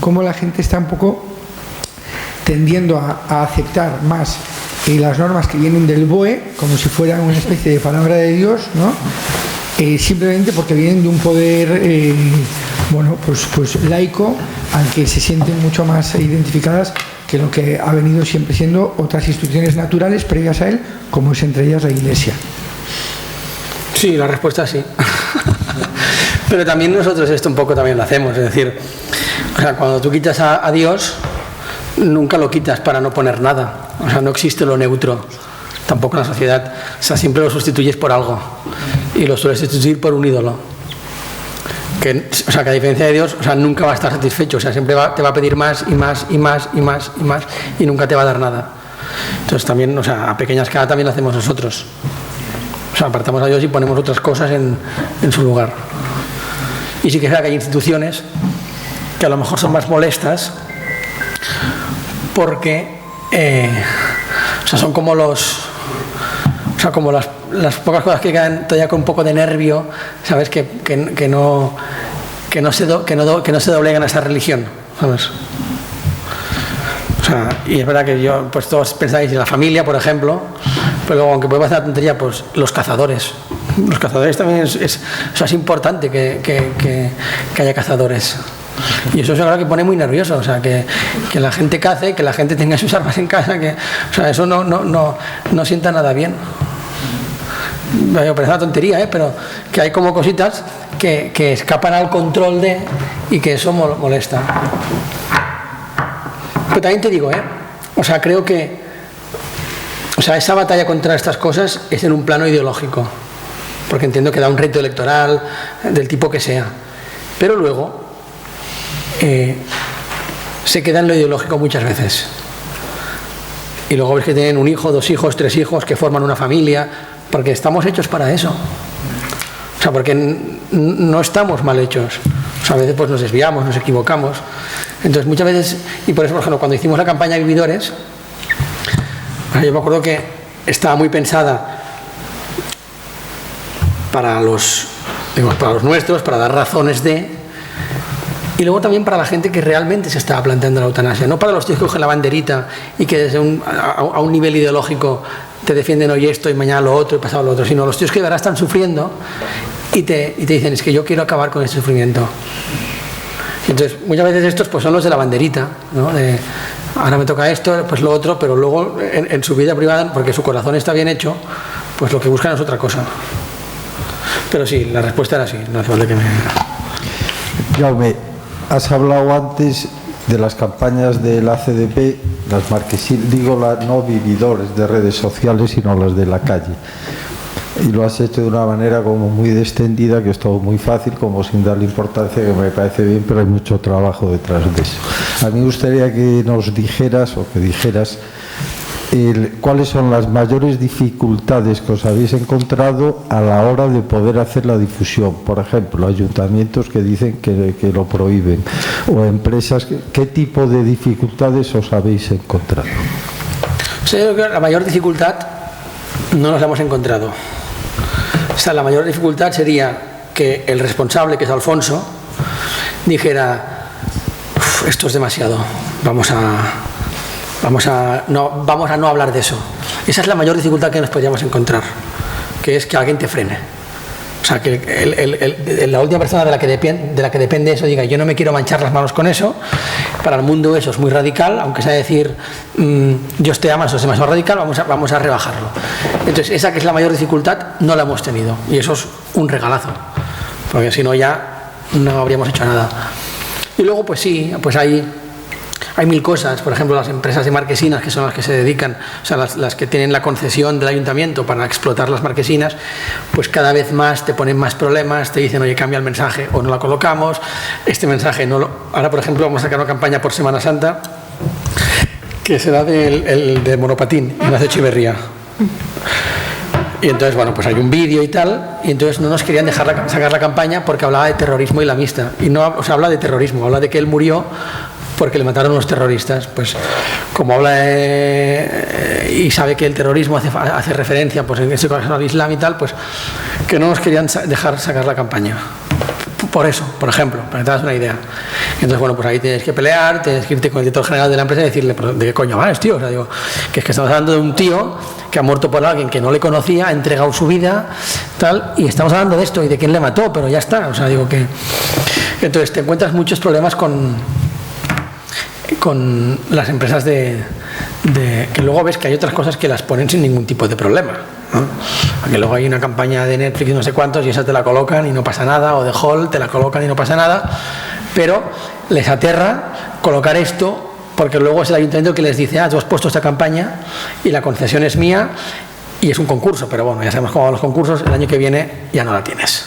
cómo la gente está un poco tendiendo a aceptar más las normas que vienen del BOE, como si fueran una especie de palabra de Dios, ¿no? Simplemente porque vienen de un poder pues laico, al que se sienten mucho más identificadas que lo que ha venido siempre siendo otras instituciones naturales previas a él, como es entre ellas la Iglesia. Sí, la respuesta es sí. Pero también nosotros esto un poco también lo hacemos, es decir, o sea, cuando tú quitas a Dios, nunca lo quitas para no poner nada, o sea, no existe lo neutro, tampoco en la sociedad, o sea, siempre lo sustituyes por algo, y lo sueles sustituir por un ídolo, o sea, que a diferencia de Dios, o sea, nunca va a estar satisfecho, o sea, siempre te va a pedir más y más y más y más y más, y nunca te va a dar nada. Entonces también, o sea, a pequeña escala también lo hacemos nosotros, o sea, apartamos a Dios y ponemos otras cosas en su lugar. Y sí que es verdad que hay instituciones que a lo mejor son más molestas, porque o sea, son como como las pocas cosas que quedan todavía con un poco de nervio, sabes, que no se doblegan a esa religión, ¿sabes? O sea, y es verdad que yo, pues todos pensáis en la familia, por ejemplo, pero luego, aunque puede parecer una tontería, pues los cazadores también es importante que haya cazadores. Y eso es algo que pone muy nervioso, o sea, que la gente cace, que la gente tenga sus armas en casa, o sea, eso no sienta nada bien. me parece una tontería, pero que hay como cositas que escapan al control y que eso molesta. Pero también te digo, o sea, creo que esa batalla contra estas cosas es en un plano ideológico, porque entiendo que da un reto electoral del tipo que sea, pero luego se queda en lo ideológico muchas veces. Y luego ves que tienen un hijo, 2 hijos, 3 hijos, que forman una familia, porque estamos hechos para eso. O sea, porque no estamos mal hechos. O sea, a veces pues nos desviamos, nos equivocamos. Entonces muchas veces, y por eso, por ejemplo, cuando hicimos la campaña Vividores, yo me acuerdo que estaba muy pensada para los nuestros, para dar razones y luego también para la gente que realmente se estaba planteando la eutanasia, no para los tíos que cogen la banderita y que desde a un nivel ideológico te defienden hoy esto y mañana lo otro y pasado lo otro, sino los tíos que de verdad están sufriendo y te dicen, es que yo quiero acabar con este sufrimiento. Entonces, muchas veces estos pues son los de la banderita, ¿no? De, ahora me toca esto, pues lo otro, pero luego en su vida privada, porque su corazón está bien hecho, pues lo que buscan es otra cosa. Pero sí, la respuesta era sí, no hace falta que me... Jaume, has hablado antes de las campañas de la CDP, las marquesinas, digo no Vividores de redes sociales, sino las de la calle. Y lo has hecho de una manera como muy descendida, que es todo muy fácil, como sin darle importancia, que me parece bien, pero hay mucho trabajo detrás de eso. A mí me gustaría que nos dijeras, o que dijeras, cuáles son las mayores dificultades que os habéis encontrado a la hora de poder hacer la difusión. Por ejemplo, ayuntamientos que dicen que lo prohíben, o empresas. ¿Qué tipo de dificultades os habéis encontrado? O sea, yo creo que la mayor dificultad no nos la hemos encontrado. O sea, la mayor dificultad sería que el responsable, que es Alfonso, dijera, esto es demasiado, vamos a no hablar de eso. Esa es la mayor dificultad que nos podríamos encontrar, que es que alguien te frene. O sea, que la última persona de la que depende eso diga, yo no me quiero manchar las manos con eso. Para el mundo eso es muy radical, aunque sea decir Dios te ama, eso es demasiado radical, vamos a rebajarlo. Entonces, esa que es la mayor dificultad no la hemos tenido, y eso es un regalazo, porque si no ya no habríamos hecho nada. Y luego pues sí, pues hay 1000 cosas. Por ejemplo, las empresas de marquesinas, que son las que se dedican, o sea, las que tienen la concesión del ayuntamiento para explotar las marquesinas, pues cada vez más te ponen más problemas, te dicen, oye, cambia el mensaje o no la colocamos, este mensaje no lo... Ahora, por ejemplo, vamos a sacar una campaña por Semana Santa que será de monopatín, Ignacio Echeverría. Y entonces, bueno, pues hay un vídeo y tal, y entonces no nos querían dejar sacar la campaña porque hablaba de terrorismo islamista. Y no, o sea, habla de terrorismo, habla de que él murió porque le mataron unos terroristas. Pues como habla y sabe que el terrorismo hace referencia, pues en ese caso al Islam y tal, pues que no nos querían dejar sacar la campaña. Por eso, por ejemplo, para que te hagas una idea. Entonces, bueno, pues ahí tienes que pelear, tienes que irte con el director general de la empresa y decirle, ¿de qué coño vas, tío? O sea, digo, que es que estamos hablando de un tío que ha muerto por alguien que no le conocía, ha entregado su vida, tal, y estamos hablando de esto y de quién le mató, pero ya está. O sea, digo que... Entonces, te encuentras muchos problemas con las empresas que luego ves que hay otras cosas que las ponen sin ningún tipo de problema, ¿no? Porque luego hay una campaña de Netflix y no sé cuántos y esa te la colocan y no pasa nada, o de Hall te la colocan y no pasa nada, pero les aterra colocar esto porque luego es el ayuntamiento que les dice, tú has puesto esta campaña y la concesión es mía y es un concurso, pero bueno, ya sabemos cómo van los concursos, el año que viene ya no la tienes.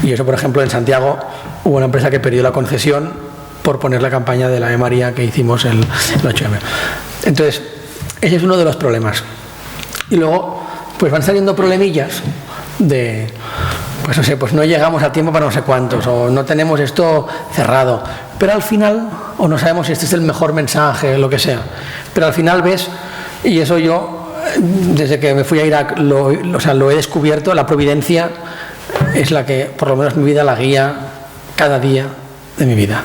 Y eso, por ejemplo, en Santiago hubo una empresa que perdió la concesión por poner la campaña de la Ave María que hicimos el 8M. Entonces, ese es uno de los problemas. Y luego, pues van saliendo problemillas de, pues no sé, pues no llegamos a tiempo para no sé cuántos, o no tenemos esto cerrado, pero al final, o no sabemos si este es el mejor mensaje, lo que sea, pero al final ves, y eso yo, desde que me fui a Irak, lo he descubierto, la providencia es la que, por lo menos mi vida, la guía cada día de mi vida.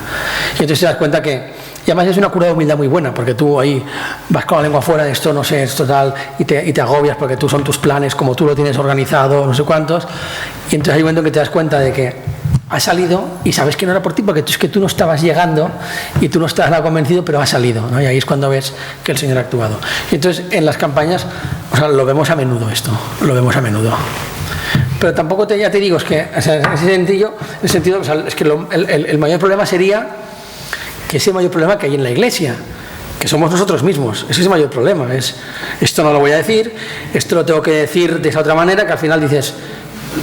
Y entonces te das cuenta que, y además es una cura de humildad muy buena, porque tú ahí vas con la lengua afuera, esto no sé, esto tal, y te agobias porque son tus planes, como tú lo tienes organizado, no sé cuántos, y entonces hay un momento que te das cuenta de que ha salido y sabes que no era por ti, porque es que tú no estabas llegando y tú no estabas nada convencido, pero ha salido, ¿no? Y ahí es cuando ves que el Señor ha actuado. Y entonces en las campañas, o sea, lo vemos a menudo esto, lo vemos a menudo. Pero tampoco ya te digo, es que o sea, en ese sentido o sea, es que el mayor problema sería que ese mayor problema que hay en la Iglesia, que somos nosotros mismos, ese es el mayor problema, es esto no lo voy a decir, esto lo tengo que decir de esa otra manera, que al final dices,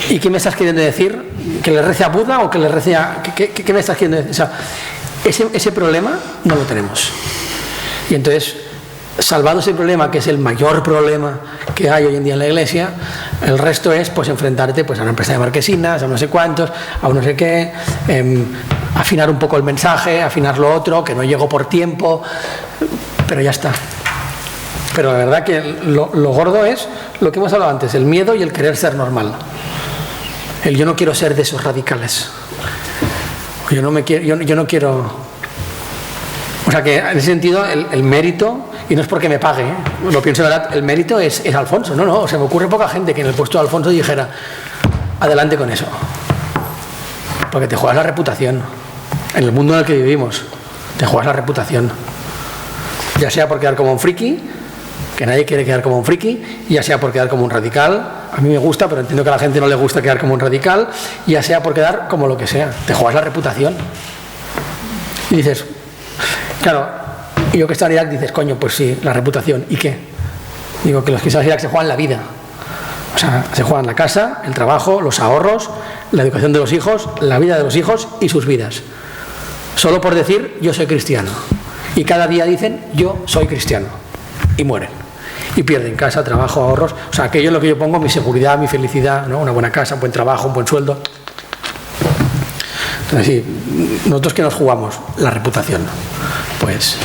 ¿y qué me estás queriendo decir? ¿Que le rece a Buda o que le rece a... ¿Qué me estás queriendo decir? O sea, ese problema no lo tenemos. Y entonces, salvado ese problema, que es el mayor problema que hay hoy en día en la Iglesia, el resto es pues enfrentarte pues a una empresa de marquesinas, a no sé cuántos, a no sé qué, afinar un poco el mensaje, afinar lo otro, que no llego por tiempo, pero ya está. Pero la verdad que lo gordo es lo que hemos hablado antes, el miedo y el querer ser normal. El yo no quiero ser de esos radicales. Yo no quiero... O sea que en ese sentido el mérito, y no es porque me pague, lo pienso de verdad, el mérito es Alfonso. No, se me ocurre poca gente que en el puesto de Alfonso dijera, adelante con eso. Porque te juegas la reputación. En el mundo en el que vivimos, te juegas la reputación. Ya sea por quedar como un friki, que nadie quiere quedar como un friki, ya sea por quedar como un radical, a mí me gusta, pero entiendo que a la gente no le gusta quedar como un radical, ya sea por quedar como lo que sea. Te juegas la reputación. Y dices, claro, y yo que estaba en Irak dices, coño, pues sí, la reputación, ¿y qué? Digo que los que están en Irak se juegan la vida. O sea, se juegan la casa, el trabajo, los ahorros, la educación de los hijos, la vida de los hijos y sus vidas. Solo por decir, yo soy cristiano. Y cada día dicen, yo soy cristiano. Y mueren. Y pierden casa, trabajo, ahorros. O sea, aquello es lo que yo pongo, mi seguridad, mi felicidad, ¿no? Una buena casa, un buen trabajo, un buen sueldo. Entonces, sí, nosotros que nos jugamos la reputación, pues...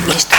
Listo.